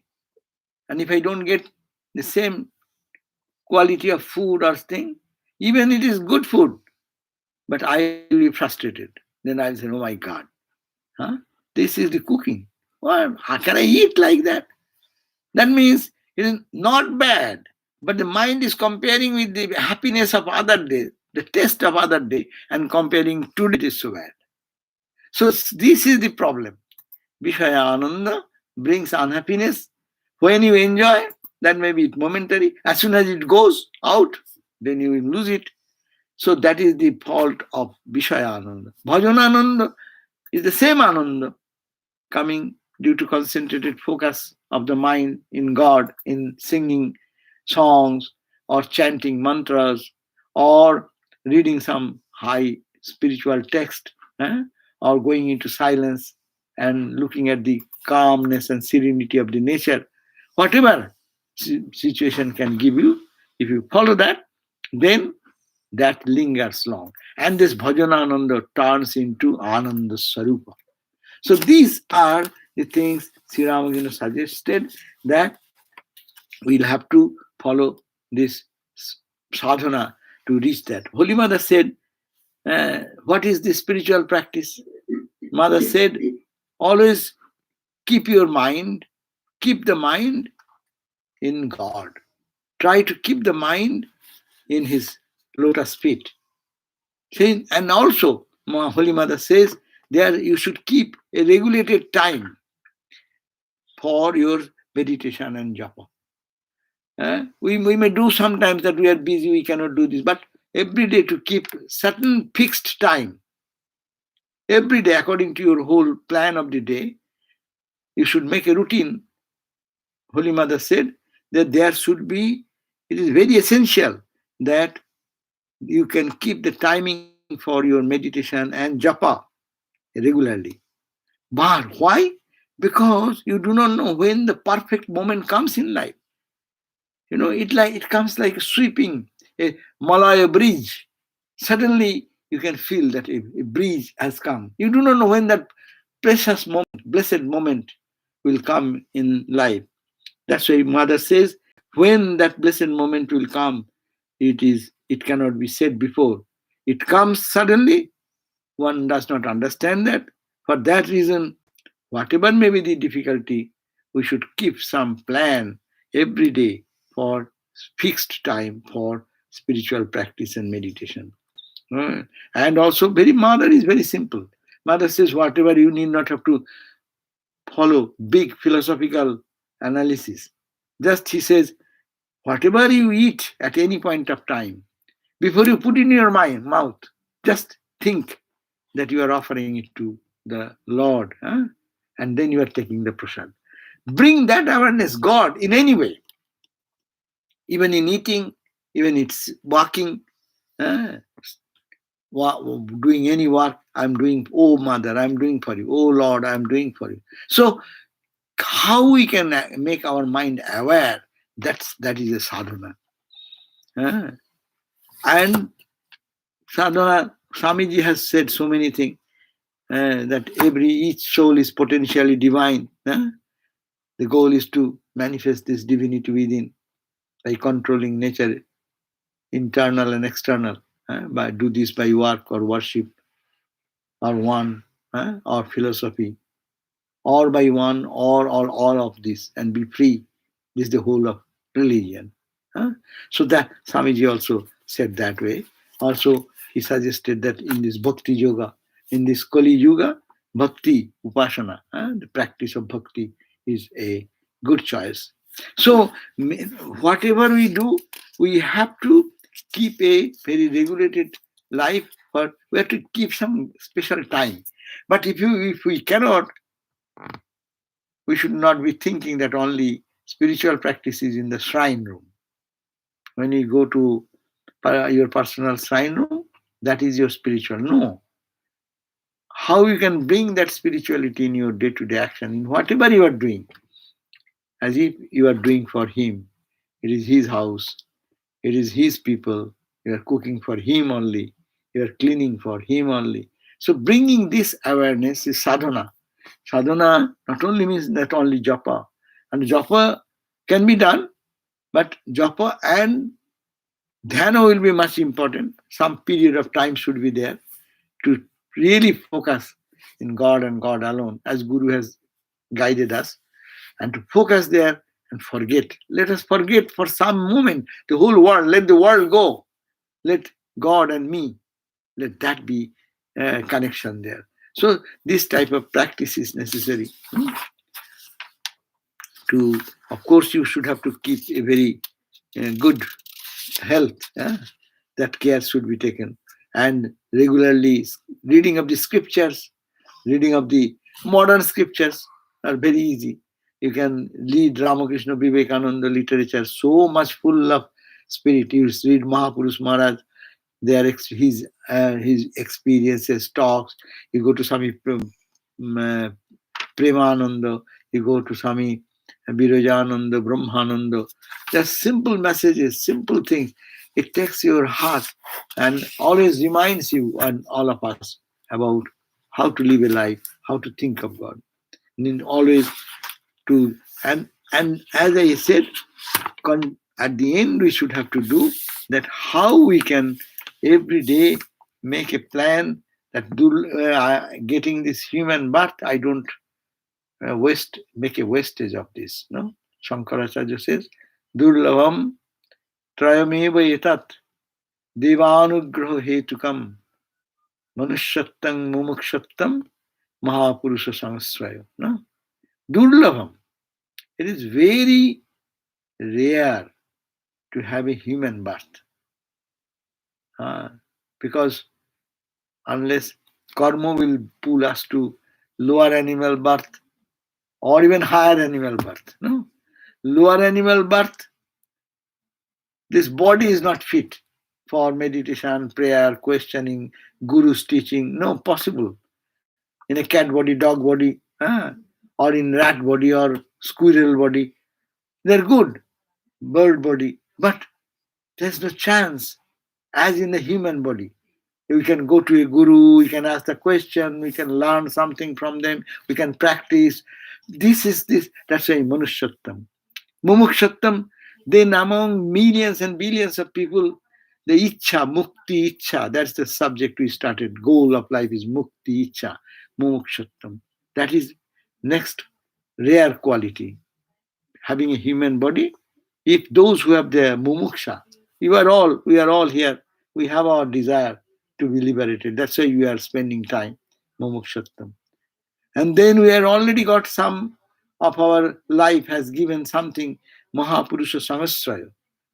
And if I don't get the same quality of food or thing, even it is good food, but I will be frustrated. Then I'll say, oh my God, this is the cooking. Well, how can I eat like that? That means it is not bad, but the mind is comparing with the happiness of other day, the taste of other day, and comparing today it is so bad. So this is the problem. Vishaya Ananda brings unhappiness. When you enjoy, that may be momentary. As soon as it goes out, then you will lose it. So that is the fault of Vishaya Ananda. Bhajana Ananda is the same Ananda coming due to concentrated focus of the mind in God, in singing songs or chanting mantras or reading some high spiritual text, or going into silence and looking at the calmness and serenity of the nature. Whatever situation can give you, if you follow that, then that lingers long. And this bhajana ananda turns into ananda sarupa. So these are the things Sri Ramakrishna suggested, that we'll have to follow this sadhana to reach that. Holy Mother said, what is the spiritual practice? Mother said, always keep the mind in God. Try to keep the mind in His lotus feet. And also, Holy Mother says, there you should keep a regulated time for your meditation and japa. We may do sometimes that we are busy, we cannot do this, but every day to keep certain fixed time. Every day, according to your whole plan of the day, you should make a routine. Holy Mother said that there should be, it is very essential that you can keep the timing for your meditation and japa regularly. But why? Because you do not know when the perfect moment comes in life. It comes like sweeping a Malaya bridge. Suddenly, you can feel that a breeze has come. You do not know when that precious moment, blessed moment will come in life. That's why Mother says, when that blessed moment will come, it cannot be said before. It comes suddenly. One does not understand that. For that reason, whatever may be the difficulty, we should keep some plan every day for fixed time for spiritual practice and meditation. And also, very mother is very simple. Mother says, whatever you need not have to follow big philosophical analysis. Just he says, whatever you eat at any point of time, before you put in your mouth, just think that you are offering it to the Lord, and then you are taking the prasad. Bring that awareness, God, in any way, even in eating, even it's walking, uh, doing any work. I'm doing, oh Mother, I'm doing for you. Oh Lord, I'm doing for you. So how we can make our mind aware, that is a sadhana. And sadhana, Swamiji has said so many things, that each soul is potentially divine. The goal is to manifest this divinity within by controlling nature, internal and external. By do this by work or worship or one, or philosophy, or by one or all of this, and be free. This is the whole of religion. So that Swamiji also said that way. Also, he suggested that in this bhakti yoga, in this Kali Yuga, bhakti, upasana, the practice of bhakti is a good choice. So, whatever we do, we have to keep a very regulated life, but we have to keep some special time. But if we cannot, we should not be thinking that only spiritual practice is in the shrine room. When you go to your personal shrine room, that is your spiritual. No. How you can bring that spirituality in your day-to-day action, in whatever you are doing, as if you are doing for Him. It is His house, it is His people, you are cooking for Him only, you are cleaning for Him only. So bringing this awareness is sadhana. Sadhana not only means that only japa, and japa can be done, but japa and dhyana will be much important. Some period of time should be there to really focus in God and God alone, as Guru has guided us, and to focus there and forget. Let us forget for some moment the whole world. Let the world go. Let God and me, let that be a connection there. So this type of practice is necessary. Of course, you should have to keep a very good health. That care should be taken. And regularly reading of the scriptures, reading of the modern scriptures are very easy. You can read Ramakrishna Vivekananda literature, so much full of spirit. You read Mahapurush Maharaj, his experiences, talks. You go to Swami Premananda, you go to Swami Birajananda, Brahmananda. Just simple messages, simple things. It takes your heart and always reminds you and all of us about how to live a life, how to think of God. And then always to and as I said, at the end we should have to do that, how we can every day make a plan that getting this human birth, I don't make a wastage of this. No, Shankaracharya says, Durlavam trayameva etat devanugraha hetukam manushattang mumukshattam mahapurusha samasraya. No, Durlavam. It is very rare to have a human birth. Because unless karma will pull us to lower animal birth or even higher animal birth. No, lower animal birth, this body is not fit for meditation, prayer, questioning, guru's teaching. No, possible. In a cat body, dog body, or in rat body or squirrel body, they're good. bird body, but there's no chance as in the human body. We can go to a guru, we can ask the question, we can learn something from them, we can practice. This is this. That's why Manushyatam. Mumukshattam, then among millions and billions of people, the Ichcha, Mukti Ichcha, that's the subject we started. Goal of life is Mukti Ichcha, Mumukshattam. That is next rare quality. Having a human body, if those who have the Mumuksha, we are all here, we have our desire to be liberated. That's why we are spending time, Mumukshattam. And then we have already got some of our life has given something, Mahapurusha Samasraya,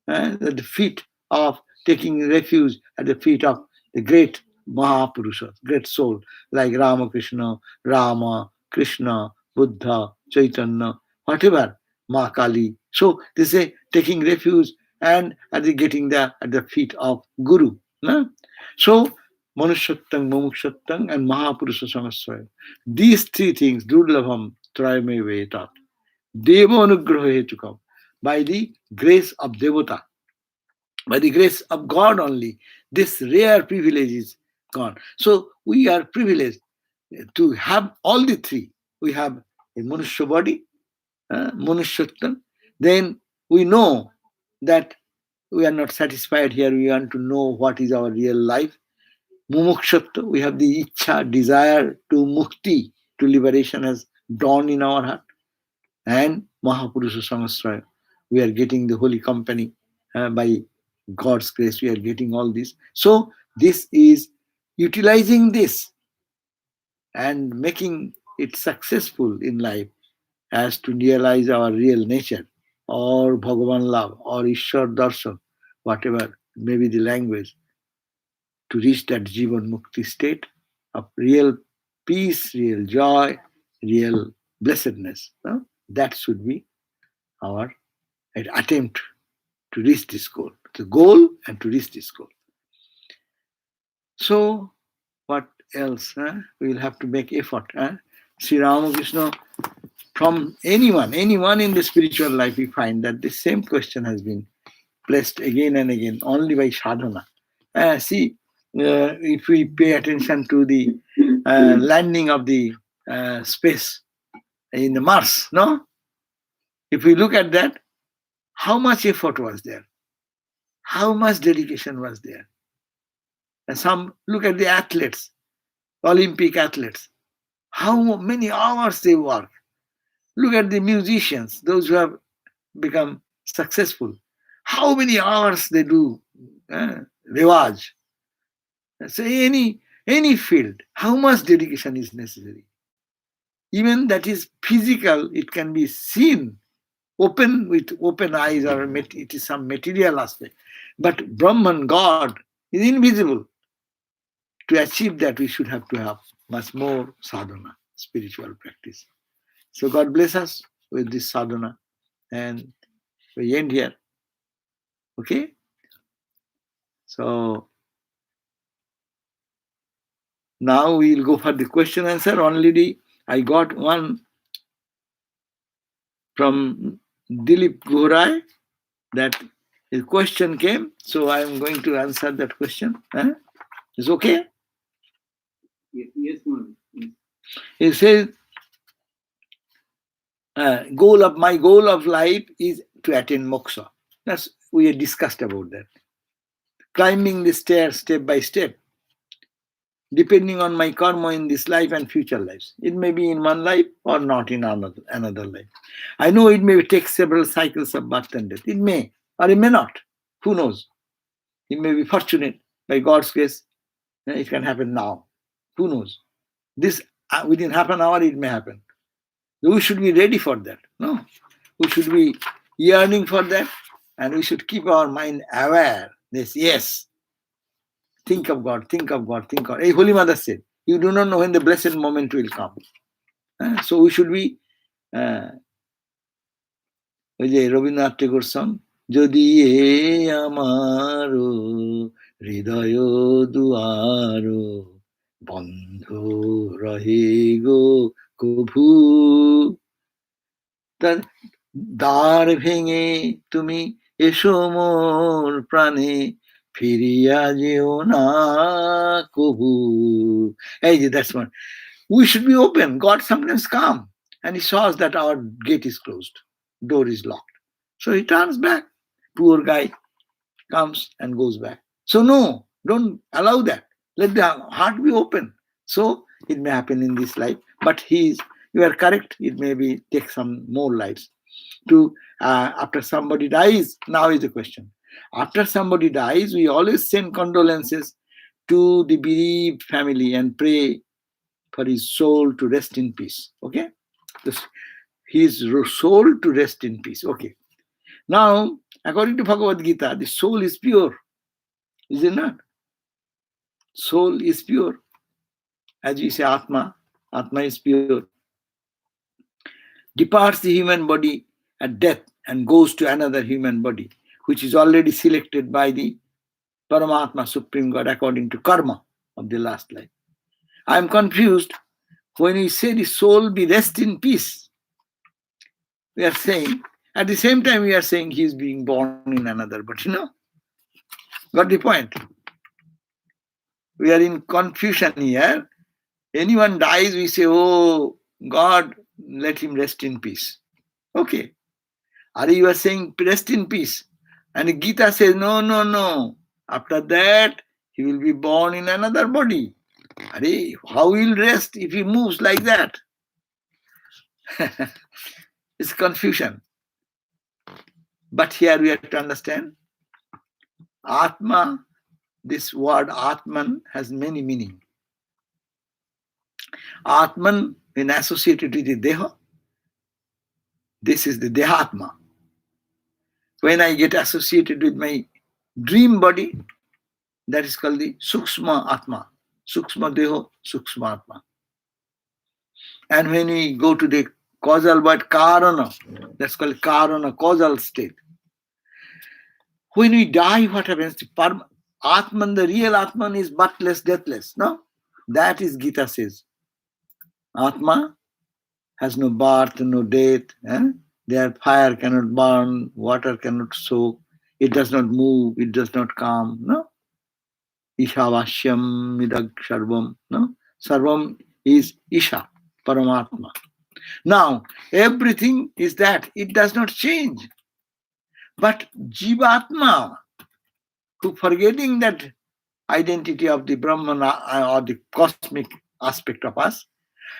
at the feet of taking refuge at the feet of the great Mahapurusha, great soul, like Ramakrishna, Rama, Krishna, Buddha, Chaitanya, whatever, Ma Kali. So they say taking refuge and getting there at the feet of Guru. No? So Manushyattang, Mumukshattang, and Mahapurusha Samasraya. These three things, Durlabham, Trayame Vetat, Deva Anugraha Hetukam, by the grace of Devata, by the grace of God only, this rare privilege is gone. So we are privileged to have all the three. We have a Manushya body, Manushyattang, then we know that we are not satisfied here, we want to know what is our real life. Mumukshatva, we have the ichcha, desire to mukti, to liberation has dawned in our heart. And Mahapurusha Samasraya, we are getting the holy company by God's grace, we are getting all this. So this is utilizing this and making it successful in life as to realize our real nature or Bhagavan love or Ishwar darshan, whatever may be the language, to reach that Jivan Mukti state of real peace, real joy, real blessedness. No? That should be our attempt to reach this goal. The goal and to reach this goal. So, what else? We will have to make effort. Sri Ramakrishna, from anyone in the spiritual life, we find that the same question has been placed again and again, only by sadhana. See, if we pay attention to the landing of the space in the Mars, no? If we look at that, how much effort was there? How much dedication was there? And some look at the athletes, Olympic athletes, how many hours they work. Look at the musicians, those who have become successful. How many hours they do rewaj. So any field, how much dedication is necessary? Even that is physical, it can be seen, open with open eyes, or it is some material aspect. But Brahman, God, is invisible. To achieve that, we should have to have much more sadhana, spiritual practice. So God bless us with this sadhana. And we end here. Okay? So now we'll go for the question answer. Already I got one from Dilip Gorai, that his question came. So I am going to answer that question. Is okay? Yes, ma'am. Yes. He says, my goal of life is to attain moksha. We had discussed about that. Climbing the stairs step by step, depending on my karma in this life and future lives. It may be in one life or not in another life. I know it may take several cycles of birth and death. It may, or it may not. Who knows? It may be fortunate by God's grace. It can happen now. Who knows? This within half an hour it may happen. We should be ready for that. No, we should be yearning for that, and we should keep our mind aware. This, yes, think of God, think of God, think of. Hey, Holy Mother said, you do not know when the blessed moment will come. So we should be. ওই যে রবীন্দ্রনাথ ঠাকুর song, যদি এ আমার হৃদয় দুয়ার বন্ধ রহে গো কভু, দ্বার ভেঙে তুমি এসো মোর প্রাণে ফিরিয়া যেও না কবু। Hey, that's one. We should be open. God sometimes come and he saws that our gate is closed, door is locked. So he turns back. Poor guy comes and goes back. So no, don't allow that. Let the heart be open. So it may happen in this life, but you are correct. It may be take some more lives to after somebody dies. Now is the question. After somebody dies, we always send condolences to the bereaved family and pray for his soul to rest in peace. Okay, his soul to rest in peace. Okay. Now, according to Bhagavad Gita, the soul is pure, is it not? Soul is pure. As we say, Atma is pure. Departs the human body at death and goes to another human body, which is already selected by the Paramatma, Supreme God, according to karma of the last life. I am confused. When we say the soul be rest in peace, we are saying, at the same time, we are saying he is being born in another body. Got the point? We are in confusion here. Anyone dies, we say, oh, God, let him rest in peace. Okay. Are you are saying rest in peace? And Gita says, no, no, no. After that, he will be born in another body. How he will rest if he moves like that? It's confusion. But here we have to understand, Atma, this word Atman has many meanings. Atman, when associated with the Deha, this is the Dehatma. When I get associated with my dream body, that is called the Sukshma Atma. Sukshma Deho, Sukshma Atma. And when we go to the causal word Karana, that's called Karana, causal state. When we die, what happens? Atman, the real Atman is birthless, deathless. No? That is Gita says. Atma has no birth, no death. There fire cannot burn, water cannot soak, it does not move, it does not come. No? Ishavashyam midag sarvam. No? Sarvam is Isha, Paramatma. Now, everything is that. It does not change. But Jivatma, who forgetting that identity of the Brahman or the cosmic aspect of us,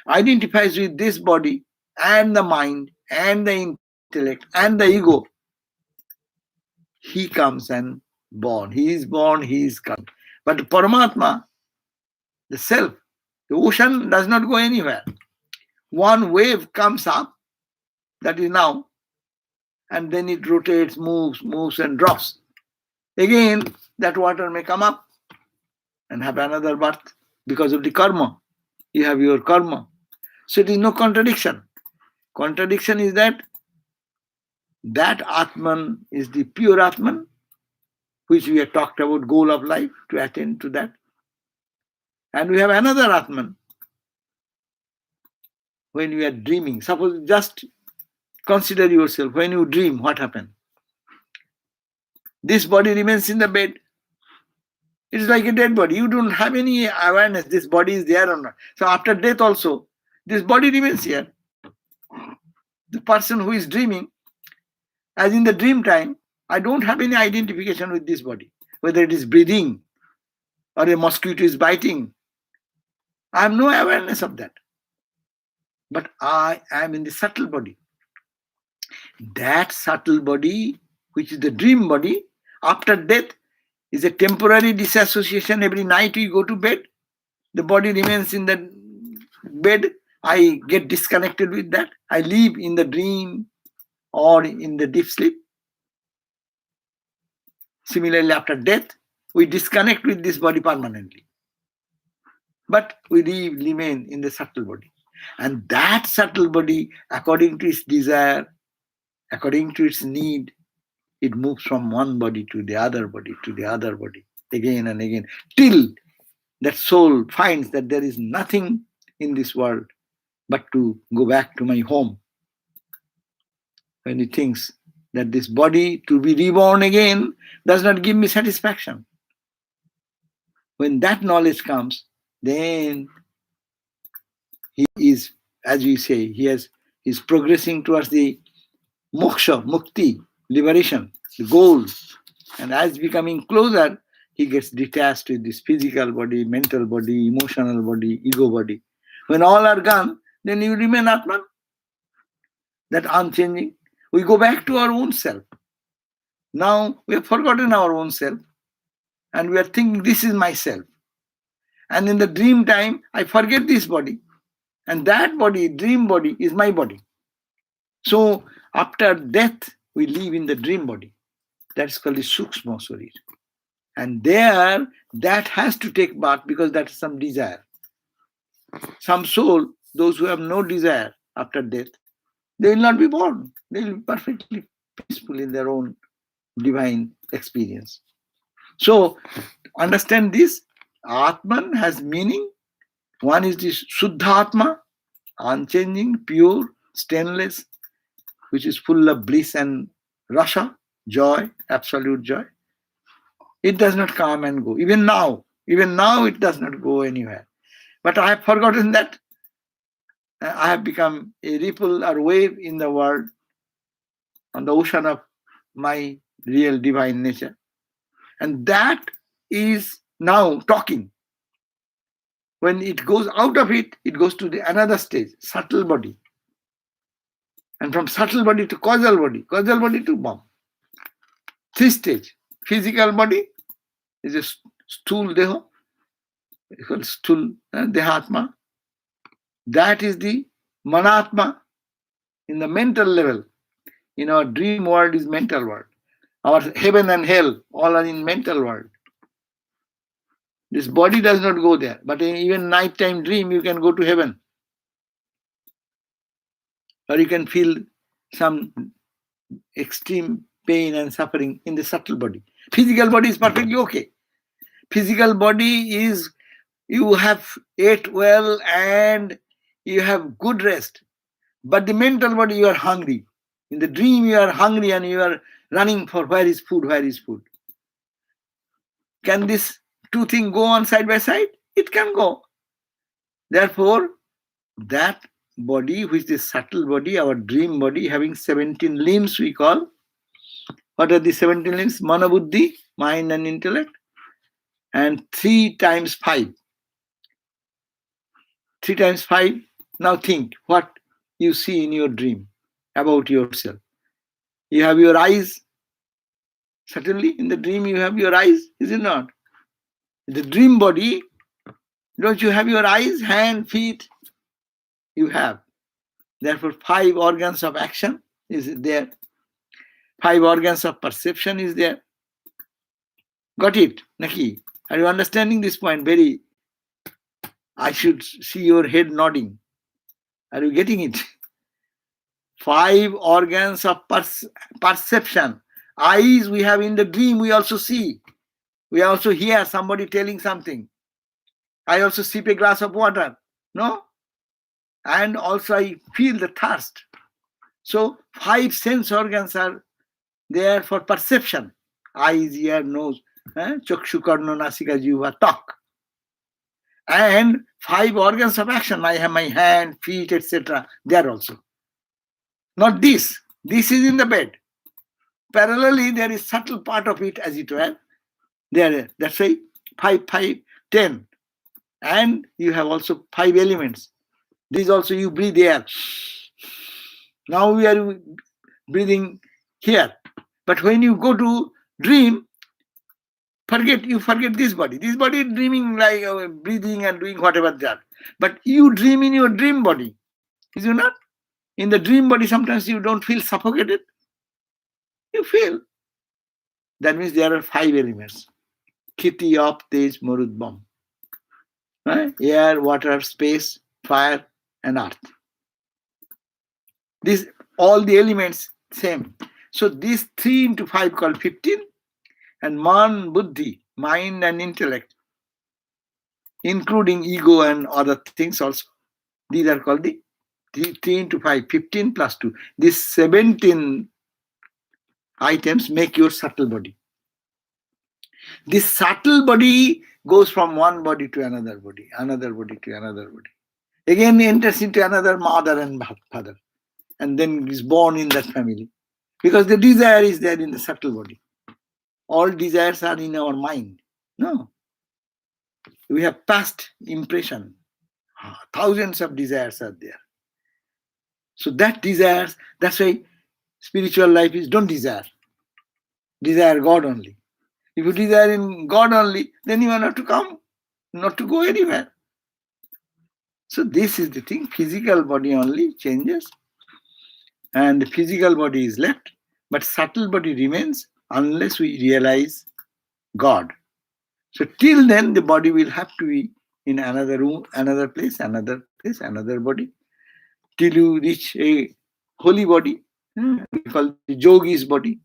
identifies with this body and the mind and the intellect and the ego. He comes and born. He is born, he is coming. But Paramatma, the self, the ocean does not go anywhere. One wave comes up, that is now, and then it rotates, moves and drops. Again, that water may come up and have another birth because of the karma. You have your karma. So it is no contradiction. Contradiction is that Atman is the pure Atman, which we have talked about, goal of life, to attain to that. And we have another Atman. When we are dreaming, suppose just consider yourself, when you dream, what happens? This body remains in the bed. It is like a dead body. You don't have any awareness this body is there or not. So after death also, this body remains here. The person who is dreaming, as in the dream time, I don't have any identification with this body, whether it is breathing or a mosquito is biting. I have no awareness of that. But I am in the subtle body. That subtle body, which is the dream body, after death is a temporary disassociation. Every night we go to bed, the body remains in the bed. I get disconnected with that. I live in the dream or in the deep sleep. Similarly, after death, we disconnect with this body permanently. But we remain in the subtle body. And that subtle body, according to its desire, according to its need, it moves from one body to the other body, to the other body, again and again, till that soul finds that there is nothing in this world but to go back to my home. when he thinks that this body to be reborn again does not give me satisfaction. When that knowledge comes, then he is, as we say, he's progressing towards the moksha, mukti, liberation, the goal. And as becoming closer, he gets detached with this physical body, mental body, emotional body, ego body. When all are gone, then you remain Atman, that unchanging. We go back to our own self. Now we have forgotten our own self and we are thinking this is myself. And in the dream time, I forget this body. And that body, dream body, is my body. So after death, we live in the dream body. That's called the Sukshma Sarir. And there, that has to take birth because that's some desire. Some soul, those who have no desire after death, they will not be born. They will be perfectly peaceful in their own divine experience. So, understand this. Atman has meaning. One is the Shuddha Atma, unchanging, pure, stainless, which is full of bliss and rasa, joy, absolute joy. It does not come and go. Even now it does not go anywhere. But I have forgotten that. I have become a ripple or wave in the world, on the ocean of my real divine nature. And that is now talking. When it goes out of it, it goes to the another stage, subtle body. And from subtle body to causal body to bomb. 3 stage. Physical body is a stool deha, it's called stool dehatma. That is the manatma in the mental level. In our dream world is mental world. Our heaven and hell all are in mental world. This body does not go there, but in even nighttime dream you can go to heaven. Or you can feel some extreme pain and suffering in the subtle body. Physical body is perfectly okay. Physical body is, you have ate well and you have good rest. But the mental body, you are hungry. In the dream you are hungry and you are running for where is food, where is food. Can this two things go on side by side? It can go. Therefore, that body, which is subtle body, our dream body, having 17 limbs we call. What are the 17 limbs? Mana, buddhi, mind and intellect. And 3 times 5. 3 times 5. Now think what you see in your dream about yourself. You have your eyes. Certainly in the dream you have your eyes, is it not? The dream body, don't you have your eyes, hand, feet? You have. Therefore 5 organs of action is there. 5 organs of perception is there. Got it, Naki? Are you understanding this point? Very, I should see your head nodding. Are you getting it? 5 organs of perception. Eyes we have in the dream, we also see. We also hear somebody telling something. I also sip a glass of water. No? And also I feel the thirst. So 5 sense organs are there for perception. Eyes, ear, nose, chakshu, karna, nasika, jiva, talk. And 5 organs of action. I have my hand, feet, etc. There also. Not this. This is in the bed. Parallelly, there is subtle part of it, as it were. There, that's why 5, 5, 10. And you have also 5 elements. These also you breathe air. Now we are breathing here. But when you go to dream, you forget this body. This body is dreaming like breathing and doing whatever that. But you dream in your dream body. Is you not? In the dream body, sometimes you don't feel suffocated. You feel. That means there are 5 elements. Khiti, Op, Tej, Marud, Bomb. Air, water, space, fire, and earth. These all the elements same. So these 3 into 5 called 15, and man, buddhi, mind and intellect, including ego and other things also. These are called the 3 into 5, 15 plus 2. These 17 items make your subtle body. This subtle body goes from one body to another body to another body. Again enters into another mother and father, and then is born in that family. Because the desire is there in the subtle body. All desires are in our mind. No. We have past impression. Thousands of desires are there. So that desires, that's why spiritual life is don't desire. Desire God only. If you desire in God only, then you are not to come, not to go anywhere. So this is the thing. Physical body only changes, and the physical body is left, but subtle body remains unless we realize God. So till then, the body will have to be in another room, another place, another body, till you reach a holy body. We call the yogi's body.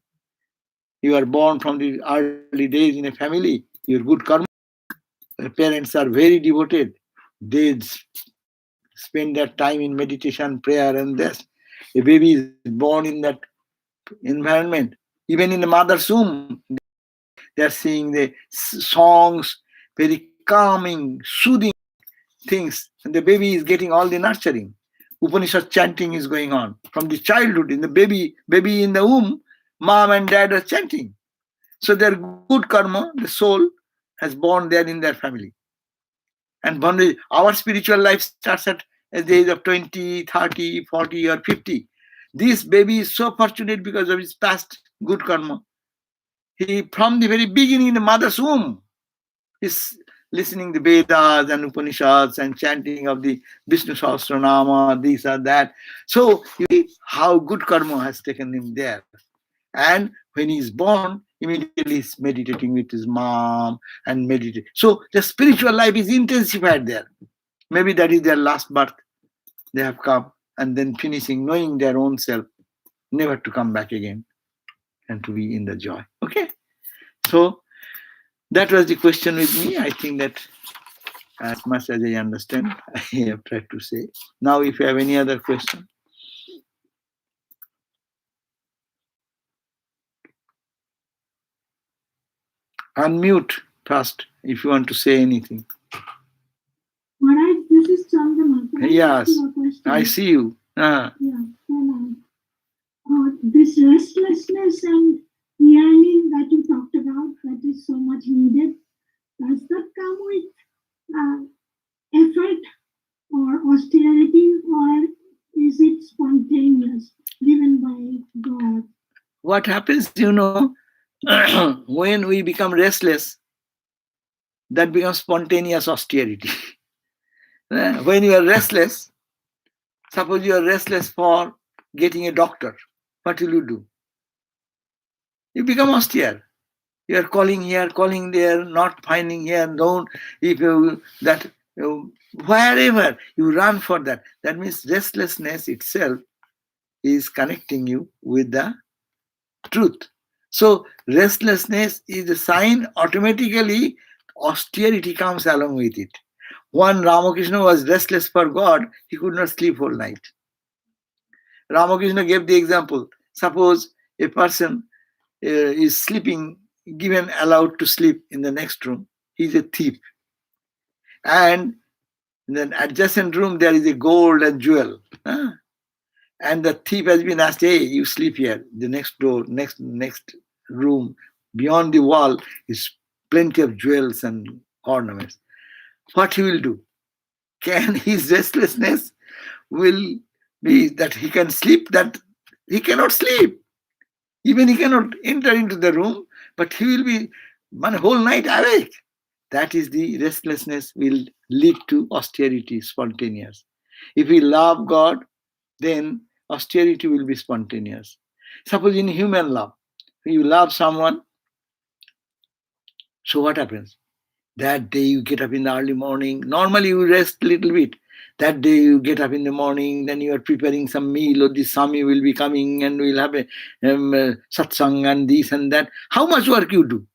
You are born from the early days in a family. Your good karma. Your parents are very devoted. They spend their time in meditation, prayer, and this. A baby is born in that environment. Even in the mother's womb, they are seeing the songs, very calming, soothing things, and the baby is getting all the nurturing. Upanishad chanting is going on from the childhood. In the baby in the womb, mom and dad are chanting. So their good karma, the soul, has born there in their family. And our spiritual life starts at the age of 20, 30, 40, or 50. This baby is so fortunate because of his past good karma. He, from the very beginning in the mother's womb, is listening the Vedas and Upanishads and chanting of the Vishnu Sahasranama, this or that. So you see how good karma has taken him there. And when he is born, immediately he's meditating with his mom and meditate. So the spiritual life is intensified there. Maybe that is their last birth. They have come and then finishing, knowing their own self, never to come back again and to be in the joy. Okay? So that was the question with me. I think that as much as I understand, I have tried to say. Now, if you have any other question. Unmute first if you want to say anything. Maharaj, this is Chandama. Can I Yes, ask you a question? I see you. Yeah, this restlessness and yearning that you talked about, that is so much needed, does that come with effort or austerity, or is it spontaneous, given by God? What happens, when we become restless, that becomes spontaneous austerity. When you are restless, suppose you are restless for getting a doctor, what will you do? You become austere. You are calling here, calling there, not finding here, don't. If you that wherever you run for that, that means restlessness itself is connecting you with the truth. So restlessness is a sign, automatically austerity comes along with it. When Ramakrishna was restless for God, he could not sleep whole night. Ramakrishna gave the example. Suppose a person is sleeping, given allowed to sleep in the next room. He's a thief. And in the adjacent room, there is a gold and jewel. And the thief has been asked, hey, you sleep here. The next door, next room, beyond the wall is plenty of jewels and ornaments. What he will do? Can his restlessness will be that he can sleep, that he cannot sleep. Even he cannot enter into the room, but he will be one whole night awake. That is the restlessness will lead to austerity, spontaneous. If we love God, then austerity will be spontaneous. Suppose in human love, you love someone, so what happens? That day you get up in the early morning. Normally you rest a little bit. That day you get up in the morning, then you are preparing some meal, or the Swami will be coming and we'll have a satsang and this and that. How much work you do?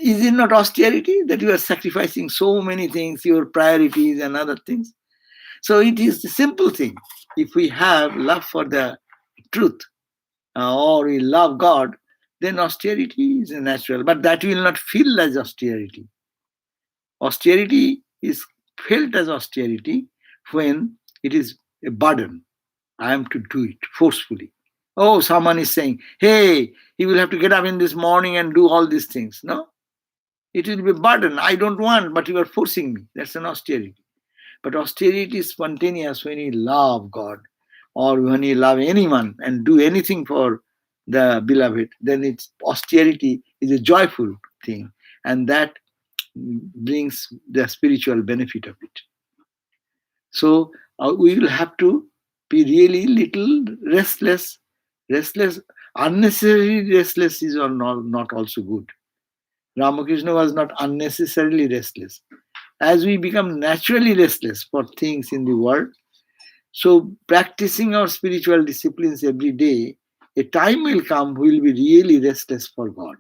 Is it not austerity that you are sacrificing so many things, your priorities and other things? So it is a simple thing. If we have love for the truth, or we love God, then austerity is natural. But that will not feel as austerity. Austerity is felt as austerity when it is a burden. I am to do it forcefully. Oh, someone is saying, hey, you will have to get up in this morning and do all these things. No, it will be a burden. I don't want, but you are forcing me. That's an austerity. But austerity is spontaneous when you love God or when you love anyone and do anything for the beloved, then it's austerity is a joyful thing. And that brings the spiritual benefit of it. So we will have to be really little restless. Restless, unnecessarily restless is not also good. Ramakrishna was not unnecessarily restless. As we become naturally restless for things in the world, so practicing our spiritual disciplines every day, a time will come we will be really restless for God.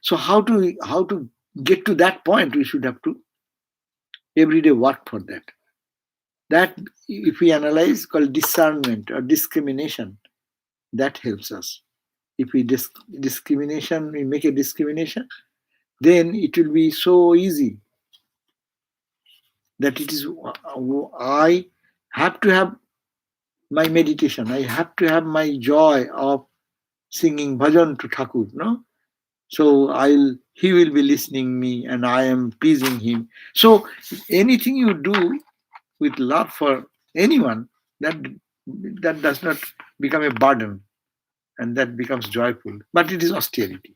So how to get to that point? We should have to every day work for that. That, if we analyze, called discernment or discrimination, that helps us. If we discrimination, we make a discrimination, then it will be so easy that it is I have to have my meditation. I have to have my joy of singing bhajan to Thakur. No, so he will be listening me, and I am pleasing him. So anything you do with love for anyone, that does not become a burden, and that becomes joyful. But it is austerity.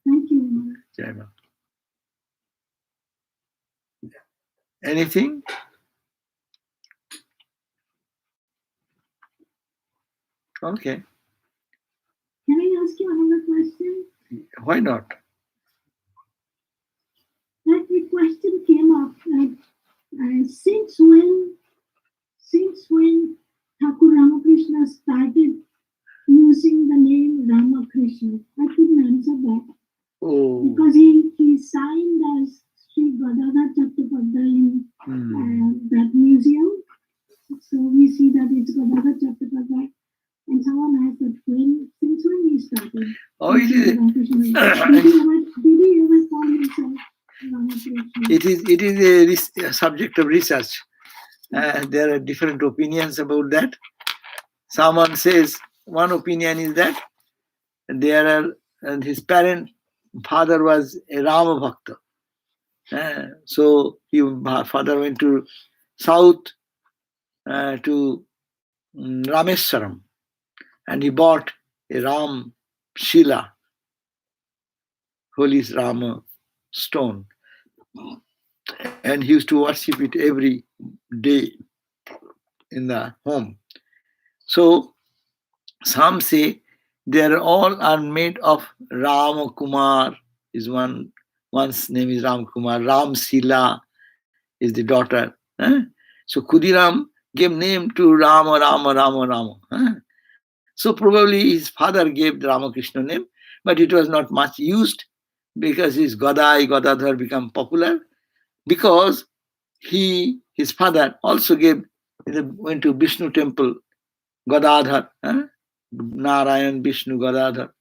Thank you. Jai Ma. Anything? Okay. Can I ask you another question? Why not? Like a question came up, like since when Thakur Ramakrishna started using the name Ramakrishna? I couldn't answer that Oh. because he signed as Sri Gadadhar Chattopadhyay in that museum. So we see that it's Gadadhar Chattopadhyay. And someone asked that since when he started? Oh, it is. Did he ever call himself Ramakrishna? It is a subject of research. There are different opinions about that. Someone says one opinion is that there are and his father was a Rama Bhakta. So father went to south to Rameswaram, and he bought a Ram Shila, holy Rama stone, and he used to worship it every day in the home. So some say they are all are made of Ram Kumar is one's name is Ram Kumar. Ram Sila is the daughter. So Khudiram gave name to Rama. So probably his father gave the Ramakrishna name, but it was not much used because his Gadadhar become popular because his father also went to Vishnu temple, Gadadhar, Narayan, Vishnu, Gadadhar.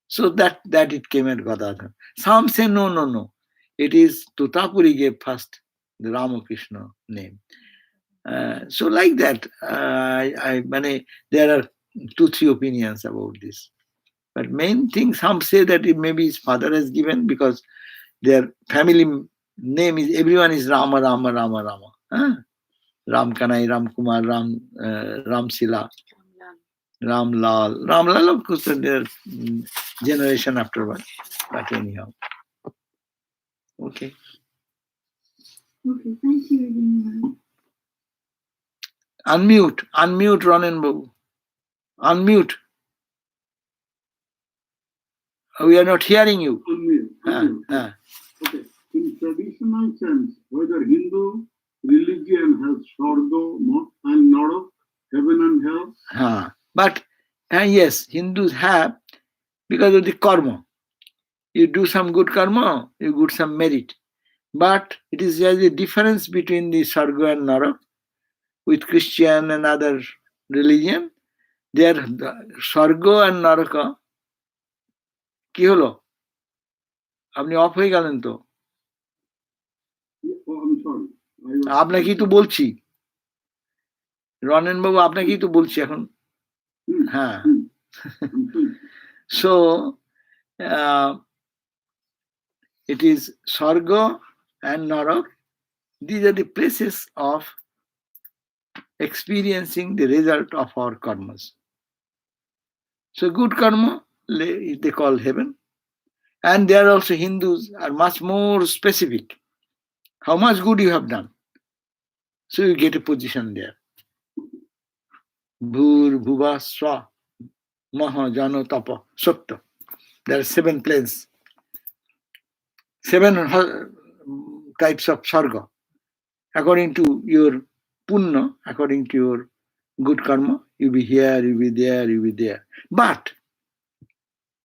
So that it came at Gadadhar. Some say no. It is Tutapuri gave first the Ramakrishna name. So like that, there are 2-3 opinions about this. But main thing, some say that it maybe his father has given because their family name is everyone is Rama. Ram Kanai, Ram Kumar, Ram Sila, Ram Lal, of course, their generation afterward. But anyhow. Okay. Okay, thank you again. Unmute, Ronan Babu. Unmute. We are not hearing you. Unmute. Okay. In traditional sense, whether Hindu religion has Swargo and Nara, heaven and hell. But yes, Hindus have because of the karma. You do some good karma, you get some merit. But it is just a difference between the Sarga and Narak. With Christian and other religion, their Sarga and Naraka কি হলো? আপনি of হয়ে গেলেন তো? আপনাকেই তো বলছি, রনেন বাবু, আপনাকেই তো বলছি এখন। হ্যাঁ। So it is Sarga and Narak. These are the places of experiencing the result of our karmas. So good karma, they call heaven. And there are also Hindus are much more specific. How much good you have done. So you get a position there. Bhur, Bhuva, Swa, Maha, Jano, Tapa, Satta. There are 7 planes. 7 types of sarga. According to your punna, according to your good karma, you'll be here, you'll be there, you'll be there. But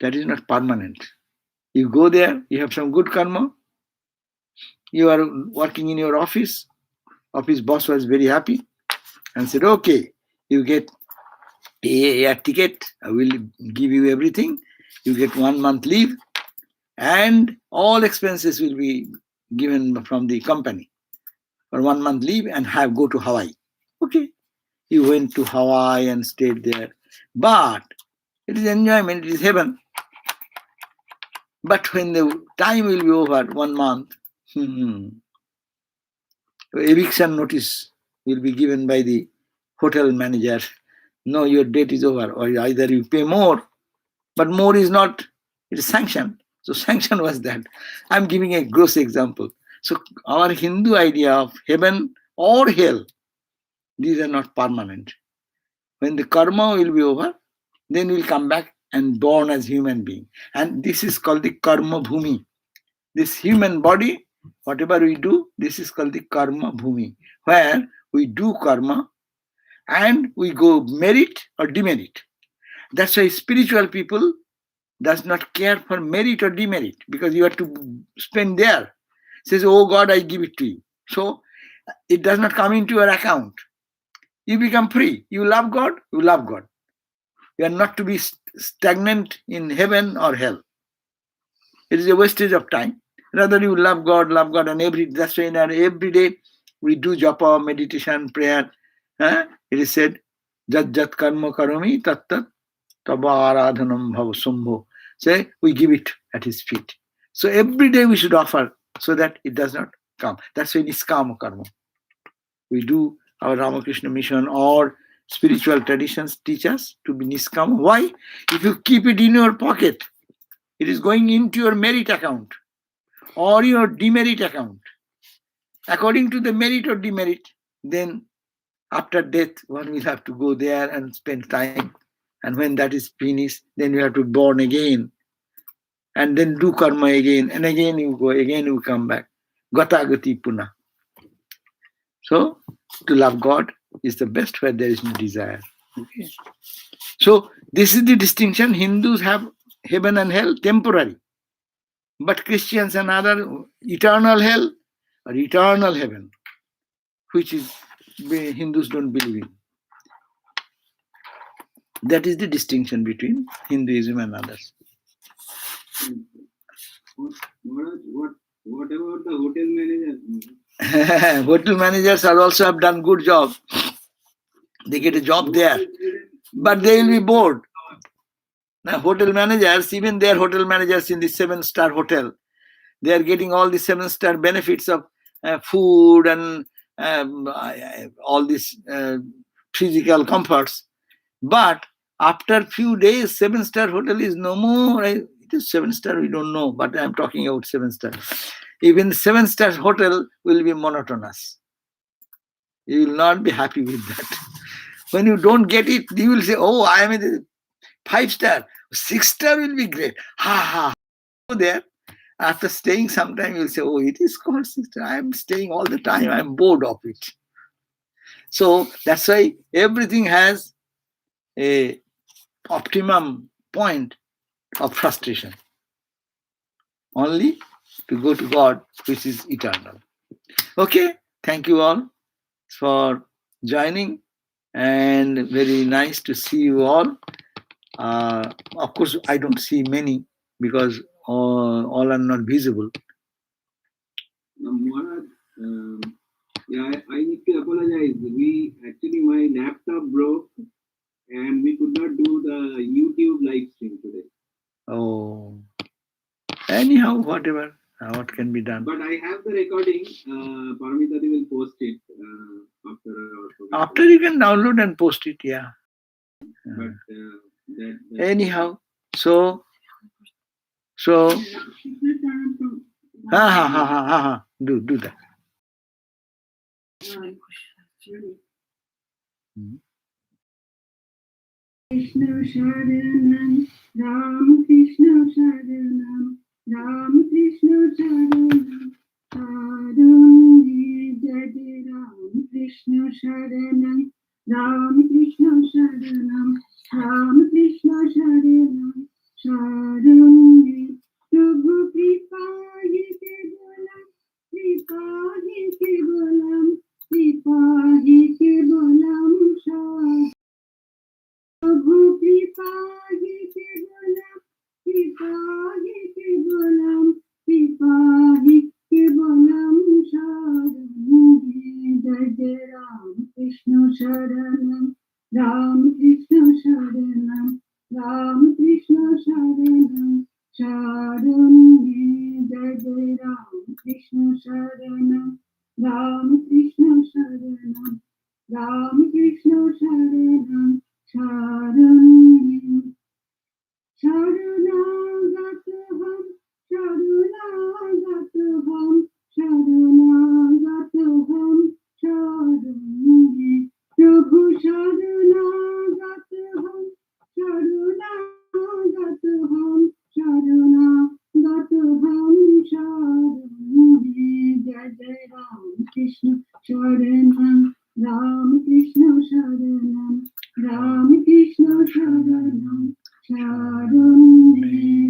that is not permanent. You go there, you have some good karma, you are working in your office boss was very happy and said, okay, you get a air ticket, I will give you everything, you get 1 month leave, and all expenses will be given from the company for 1 month leave and go to Hawaii. Okay, you went to Hawaii and stayed there, but it is enjoyment, it is heaven. But when the time will be over, 1 month, eviction notice will be given by the hotel manager. No, your date is over, or either you pay more, but more is not, it is sanction. So sanction was that. I'm giving a gross example. So our Hindu idea of heaven or hell, these are not permanent. When the karma will be over, then we'll come back and born as human being. And this is called the karma bhumi. This human body, whatever we do, this is called the karma bhumi, where we do karma and we go merit or demerit. That's why spiritual people does not care for merit or demerit, because you have to spend there. Says, oh God, I give it to you. So it does not come into your account. You become free. You love God, you love God. You are not to be stagnant in heaven or hell. It is a wastage of time. Rather, you love God, and that's why in our every day we do japa, meditation, prayer. It is said, Jat Jat Karma Karomi Tat Tat Taba Aradhanam Bhavasambho. Say, we give it at his feet. So every day we should offer so that it does not come. That's why Niskama Karma. We do our Ramakrishna mission or spiritual traditions teach us to be Niskama. Why? If you keep it in your pocket, it is going into your merit account or your demerit account. According to the merit or demerit, then after death, one will have to go there and spend time. And when that is finished, then you have to be born again. And then do karma again. And again you go, again you come back. Gata gati puna. So, to love God is the best where there is no desire. Okay. So, this is the distinction. Hindus have heaven and hell temporary. But Christians and other eternal hell or eternal heaven, which is Hindus don't believe in. That is the distinction between Hinduism and others. What about the hotel managers? Hotel managers are also have done good job. They get a job there, but they will be bored. Now, hotel managers, even they are hotel managers in the 7-star hotel, they are getting all the 7-star benefits of food and all these physical comforts. But after few days, 7-star hotel is no more. It is 7-star, we don't know, but I'm talking about 7-star. Even 7-star hotel will be monotonous. You will not be happy with that. When you don't get it, you will say, oh, I am in 5-star. 6-star will be great. Ha. Go there. After staying some time, you'll say, oh, it is called 6-star. I am staying all the time. I am bored of it. So that's why everything has a optimum point of frustration. only to go to God, which is eternal. Okay, thank you all for joining, and very nice to see you all. Of course, I don't see many because all are not visible. Maharaj, yeah, I need to apologize. My laptop broke and we could not do the YouTube live stream today. Oh, anyhow, whatever, what can be done. But I have the recording. Paramita will post it after our program. After you can download and post it, yeah. But Anyhow, so do that. Krishna Sharanam, Ram Krishna Sharanam, Ram Krishna Sharanam, Sharanam Jai Ram Krishna Sharanam, Ram Krishna Sharanam, Ram Krishna Sharanam, Sharanam Prabhu Kripa Hi Kevalam, Kripa Hi Kevalam, Kripa Hi Kevalam, Sharanam प्रभु कृपा ही केवलम कृपा ही केवलम कृपा ही केवलम शरणं जय जय राम कृष्ण शरणं राम कृष्ण शरणं राम कृष्ण शरणं शरणं जय जय राम कृष्ण शरणं राम कृष्ण शरणं राम कृष्ण शरणं Sharanam, Sharanagatam, Sharanagatam, Sharanagatam, Sharanam, Prabhu Sharanagatam, Sharanagatam, Sharanagatam, Sharanam, Jai Jai Ram Krishna Sharanam, Ram Krishna Sharanam, Ram Krishna Sharanam, Sharanam,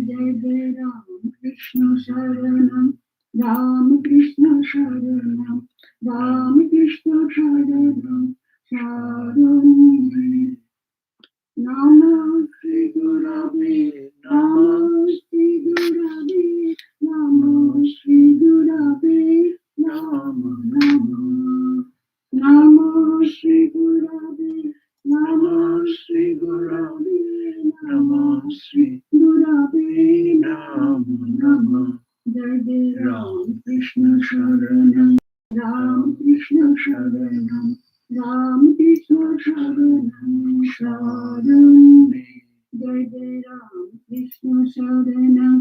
Jai Jai Ram Krishna Sharanam, Ram Krishna Sharanam, Ram Krishna Sharanam, Sharanam. Namo Shri Gurave, Namo Shri Gurave, Namo Shri Gurave, Namo Namo. Namo Shri Gurave, Namo Shri Gurave, Namo Shri Gurave, Namo Namo. Jai Jai Ram Krishna Sharanam, Ram Krishna Sharanam, Ram Krishna Sharanam, Sharanam. Jai Jai Ram Krishna Sharanam,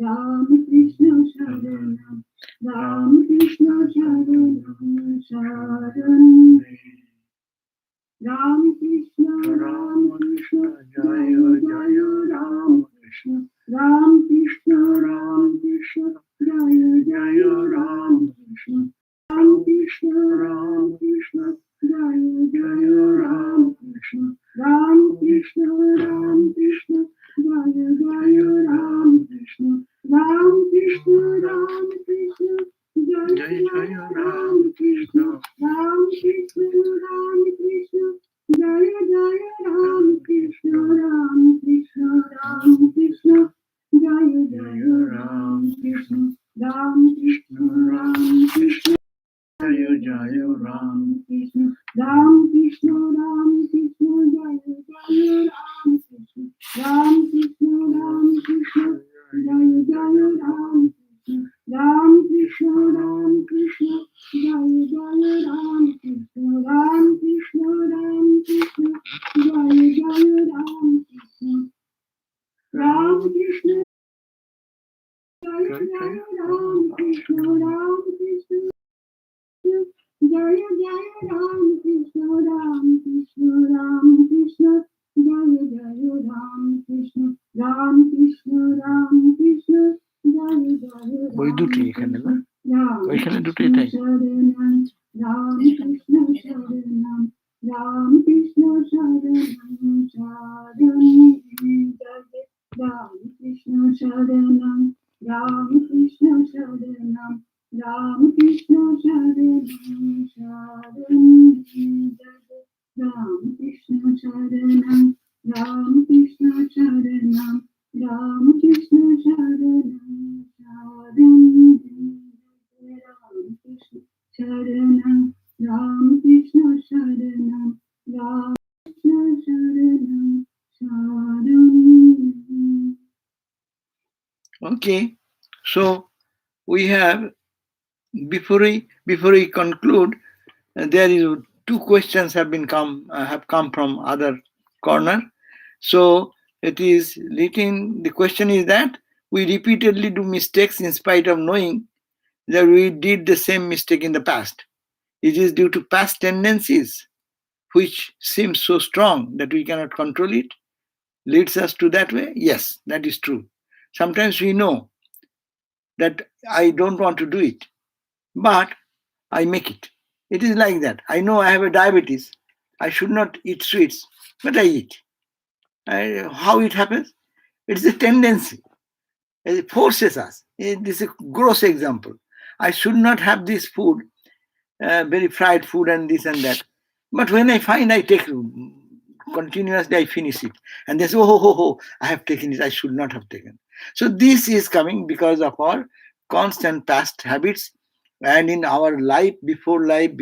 Ram Krishna Sharanam, Ram Krishna Sharanam, Sharanam. Ram Krishna, Jaya Jaya Ram Krishna, Ram Krishna, Jaya Jaya Ram Krishna, Ram Krishna, Jaya Jaya Ram Krishna, Ram Krishna, Jaya Jaya Ram Krishna, Ram Krishna, Jaya Jaya Ram Krishna, Ram Krishna, Jaya Jaya Ram Krishna, Ram Krishna, Jaya Jaya Ram Krishna, Ram Krishna, Jaya Jaya Ram Krishna, Ram Krishna, Jaya Jaya Ram Krishna, Ram Krishna, Jaya Jaya Ram Krishna, Ram Krishna, Jaya Jaya Ram Krishna, Ram Krishna, Jaya Jaya Ram Krishna, Ram Krishna, Jaya Jaya Ram Krishna, Ram Krishna, Jaya Jaya Ram Krishna, Ram Krishna, Jaya Jaya Ram Krishna, Ram Krishna, Jaya Jaya ওই Ram দুটোই এখানে না, Ram ওইখানে দুটোই Krishna তাই। Sharanam, Ram Krishna Sharanam, Ram Krishna Sharanam, Sharanam, Ram Krishna Sharanam, Ram Sharanam, Ram Krishna Sharanam, Sharanam, Ram Krishna Sharanam, Ram Krishna Sharanam, Ram Krishna Sharanam, Sharanam, Ram Krishna Sharanam, Ram Krishna Sharanam, Ram Krishna Sharanam, Sharanam. Okay, so we have before we conclude, there is two questions have come from other corner. So it is written. The question is that we repeatedly do mistakes in spite of knowing that we did the same mistake in the past. It is due to past tendencies, which seem so strong that we cannot control it, leads us to that way. Yes, that is true. Sometimes we know that I don't want to do it, but I make it. It is like that. I know I have a diabetes. I should not eat sweets, but I eat. How it happens? It's a tendency. It forces us. This is a gross example. I should not have this food, very fried food and this and that. But when I find I take continuously, I finish it. And they say, oh, I have taken it. I should not have taken. So this is coming because of our constant past habits. And in our before life,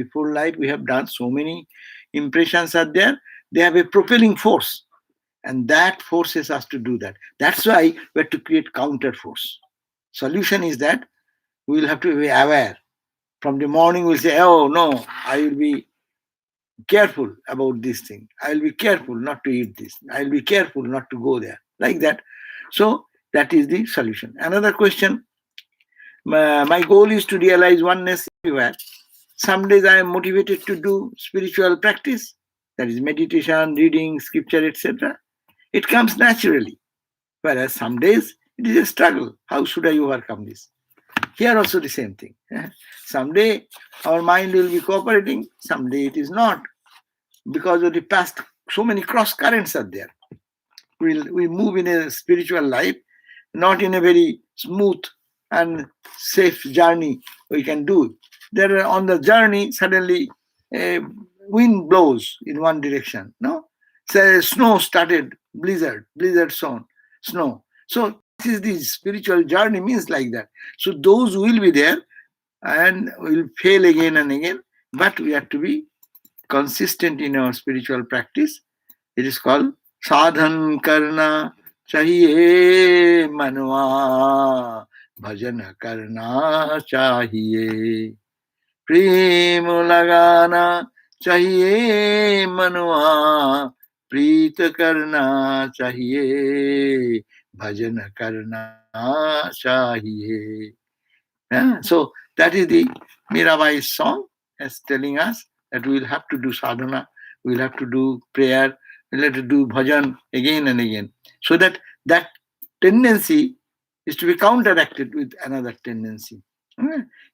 we have done so many impressions are there. They have a propelling force. And that forces us to do that. That's why we have to create counter force. Solution is that we will have to be aware. From the morning, we'll say, oh, no, I will be careful about this thing. I will be careful not to eat this. I will be careful not to go there. Like that. So that is the solution. Another question. My goal is to realize oneness everywhere. Some days I am motivated to do spiritual practice, that is meditation, reading, scripture, etc. It comes naturally. Whereas some days it is a struggle. How should I overcome this? Here also the same thing. Someday our mind will be cooperating, someday it is not. Because of the past, so many cross currents are there. We move in a spiritual life, not in a very smooth and safe journey we can do. There are on the journey, suddenly a wind blows in one direction. No? So snow started, blizzard zone, snow. So this is the spiritual journey means like that. So those will be there and will fail again and again, but we have to be consistent in our spiritual practice. It is called sadhan karna chahiye manwa, bhajan karna chahiye, prem lagana chahiye manwa, प्रीत करना चाहिए, भजन करना चाहिए. So that is the Mirabai's song as telling us that we will have to do sadhana, we will have to do prayer, we will have to do bhajan again and again. So that that tendency is to be counteracted with another tendency.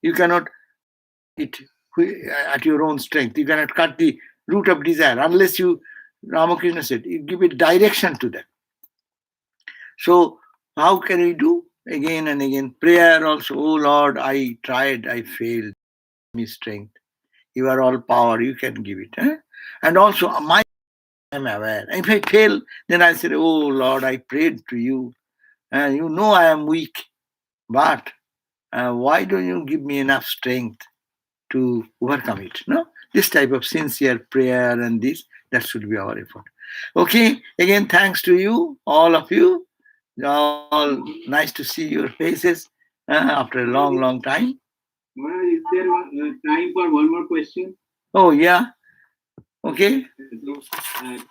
You cannot it at your own strength. You cannot cut the root of desire unless you, Ramakrishna said, you give it direction to that. So how can we do? Again and again. Prayer also, oh Lord, I tried, I failed. Give me strength. You are all power, you can give it. And also, I am aware. If I fail, then I say, oh Lord, I prayed to you. And you know I am weak. But why don't you give me enough strength to overcome it? No? This type of sincere prayer and this, that should be our effort. Okay, again, thanks to you, all of you. All nice to see your faces after a long time. Well, is there time for one more question? Oh, yeah. Okay. So,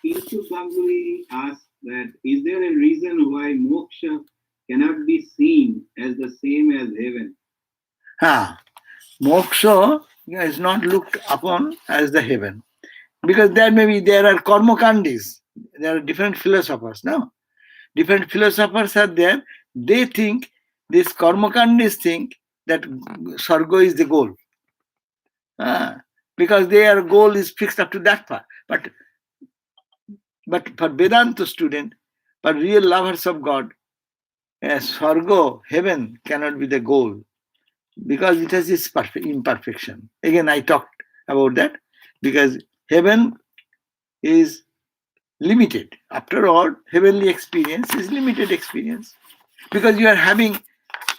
Kinsu Ganguly asked that, is there a reason why moksha cannot be seen as the same as heaven? Moksha is not looked upon as the heaven. Because there are karmakandis. There are different philosophers, no? Different philosophers are there. They think, these karmakandis think that Sargo is the goal. Because their goal is fixed up to that part. But for Vedanta student, for real lovers of God, Sargo, heaven cannot be the goal. because it has its imperfection. Again, I talked about that because heaven is limited. After all, heavenly experience is limited experience because you are having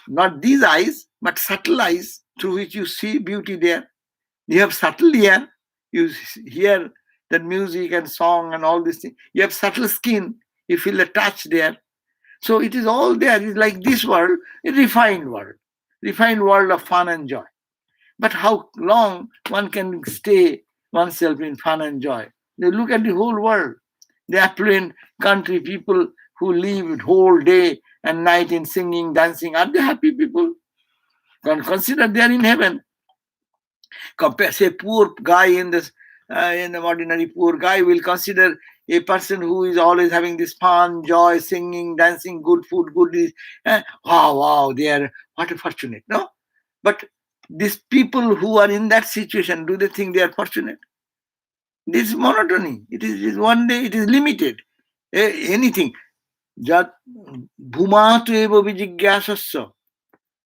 not these eyes but subtle eyes through which you see beauty there. You have subtle ear, you hear that music and song and all these things. You have subtle skin, you feel the touch there. So it is all there. It's like this world, a refined world of fun and joy. But how long one can stay oneself in fun and joy? They look at the whole world. The affluent country people who live whole day and night in singing, dancing, are they happy people? Consider they are in heaven. Compare, say, poor guy in the ordinary poor guy will consider a person who is always having this fun, joy, singing, dancing, good food, good. Wow, they are what a fortunate, no? But these people who are in that situation, do they think they are fortunate? This monotony. It is one day. It is limited. Anything. Jat bhumatu eva vijigyasasya.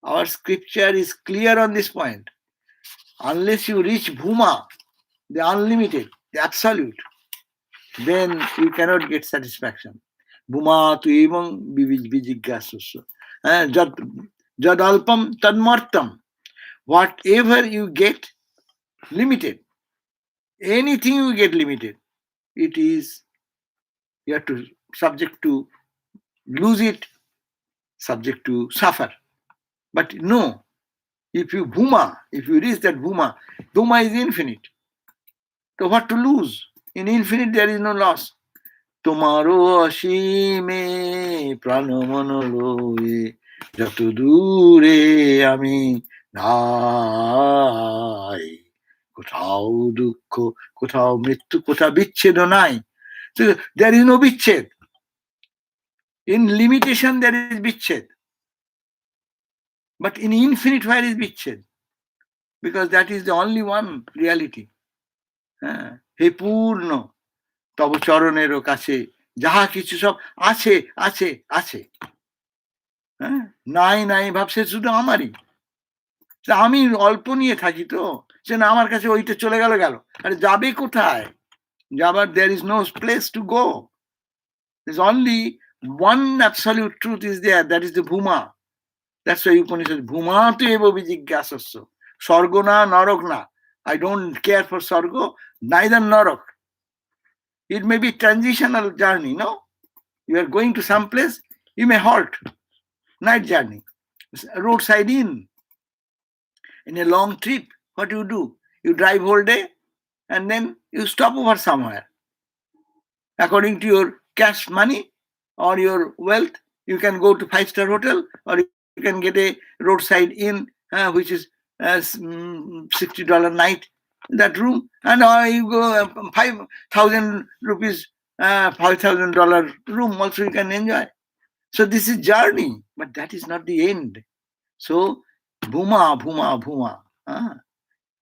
Our scripture is clear on this point. Unless you reach bhuma, the unlimited, the absolute, then you cannot get satisfaction. Bhumatu evam vijigyasasya. Jad alpam tad martam. Whatever you get, limited. Anything you get limited, it is, you have to subject to lose it, subject to suffer. But no, if you reach that bhuma is infinite. So what to lose? In infinite there is no loss. Tomaro ashime pranomanaloe jatudure ami nai. কোথাও দুঃখ, কোথাও মৃত্যু, কোথাও বিচ্ছেদ নাই. So there is no বিচ্ছেদ. In limitation there is বিচ্ছেদ. But in infinite where is বিচ্ছেদ? Because that is the only one reality. হে পূর্ণ তব চরণেরও কাছে যাহা কিছু সব আছে আছে আছে, নাই নাই ভাবছে শুধু আমারই। আমি অল্প নিয়ে থাকি তো, সে না আমার কাছে ওইটা চলে গেল। আরে যাবে কোথায়? যাবার, there is no place to go. There's only one absolute truth is there, that is the bhuma. That's why Upanishad bhuma tu eva vijigyasasya. Sargo na, narok na. I don't care for sargo, neither narok. It may be transitional journey, no? You are going to some place, you may halt. Night journey, roadside inn. In a long trip, what do? You drive whole day and then you stop over somewhere. According to your cash money or your wealth, you can go to 5-star hotel or you can get a roadside inn, which is $60 night, that room, and you go 5,000 rupees, $5,000 room also you can enjoy. So this is journey, but that is not the end. So bhuma.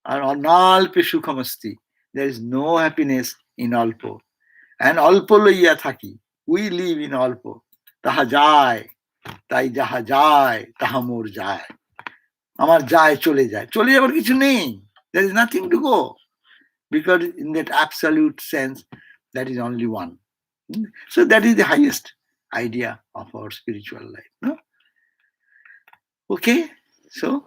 Analpe sukhamasti. There is no happiness in alpo. And alpo loiya thaki. We live in alpo. Taha jai, tai jaha jai, taha mor jai. Amar jai chole jai. Chole jabar kichu nei. There is nothing to go. Because in that absolute sense, that is only one. So that is the highest idea of our spiritual life. No? Okay? So?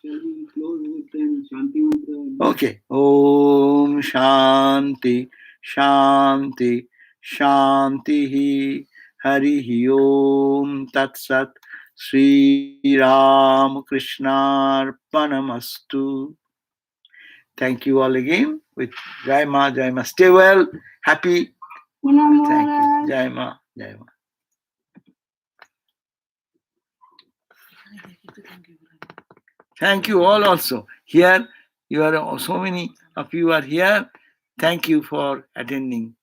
Shall we close with Shanti mantra? Okay. Om Shanti, Shanti, Shantihi, Harihi Om Tat Sat, Sri Ram Krishnarpanamastu. Thank you all again with Jai Ma, Jai Ma. Stay well, happy. Thank you. Jai Ma, Jai Ma. Thank you all also. Here, you are so many of you are here. Thank you for attending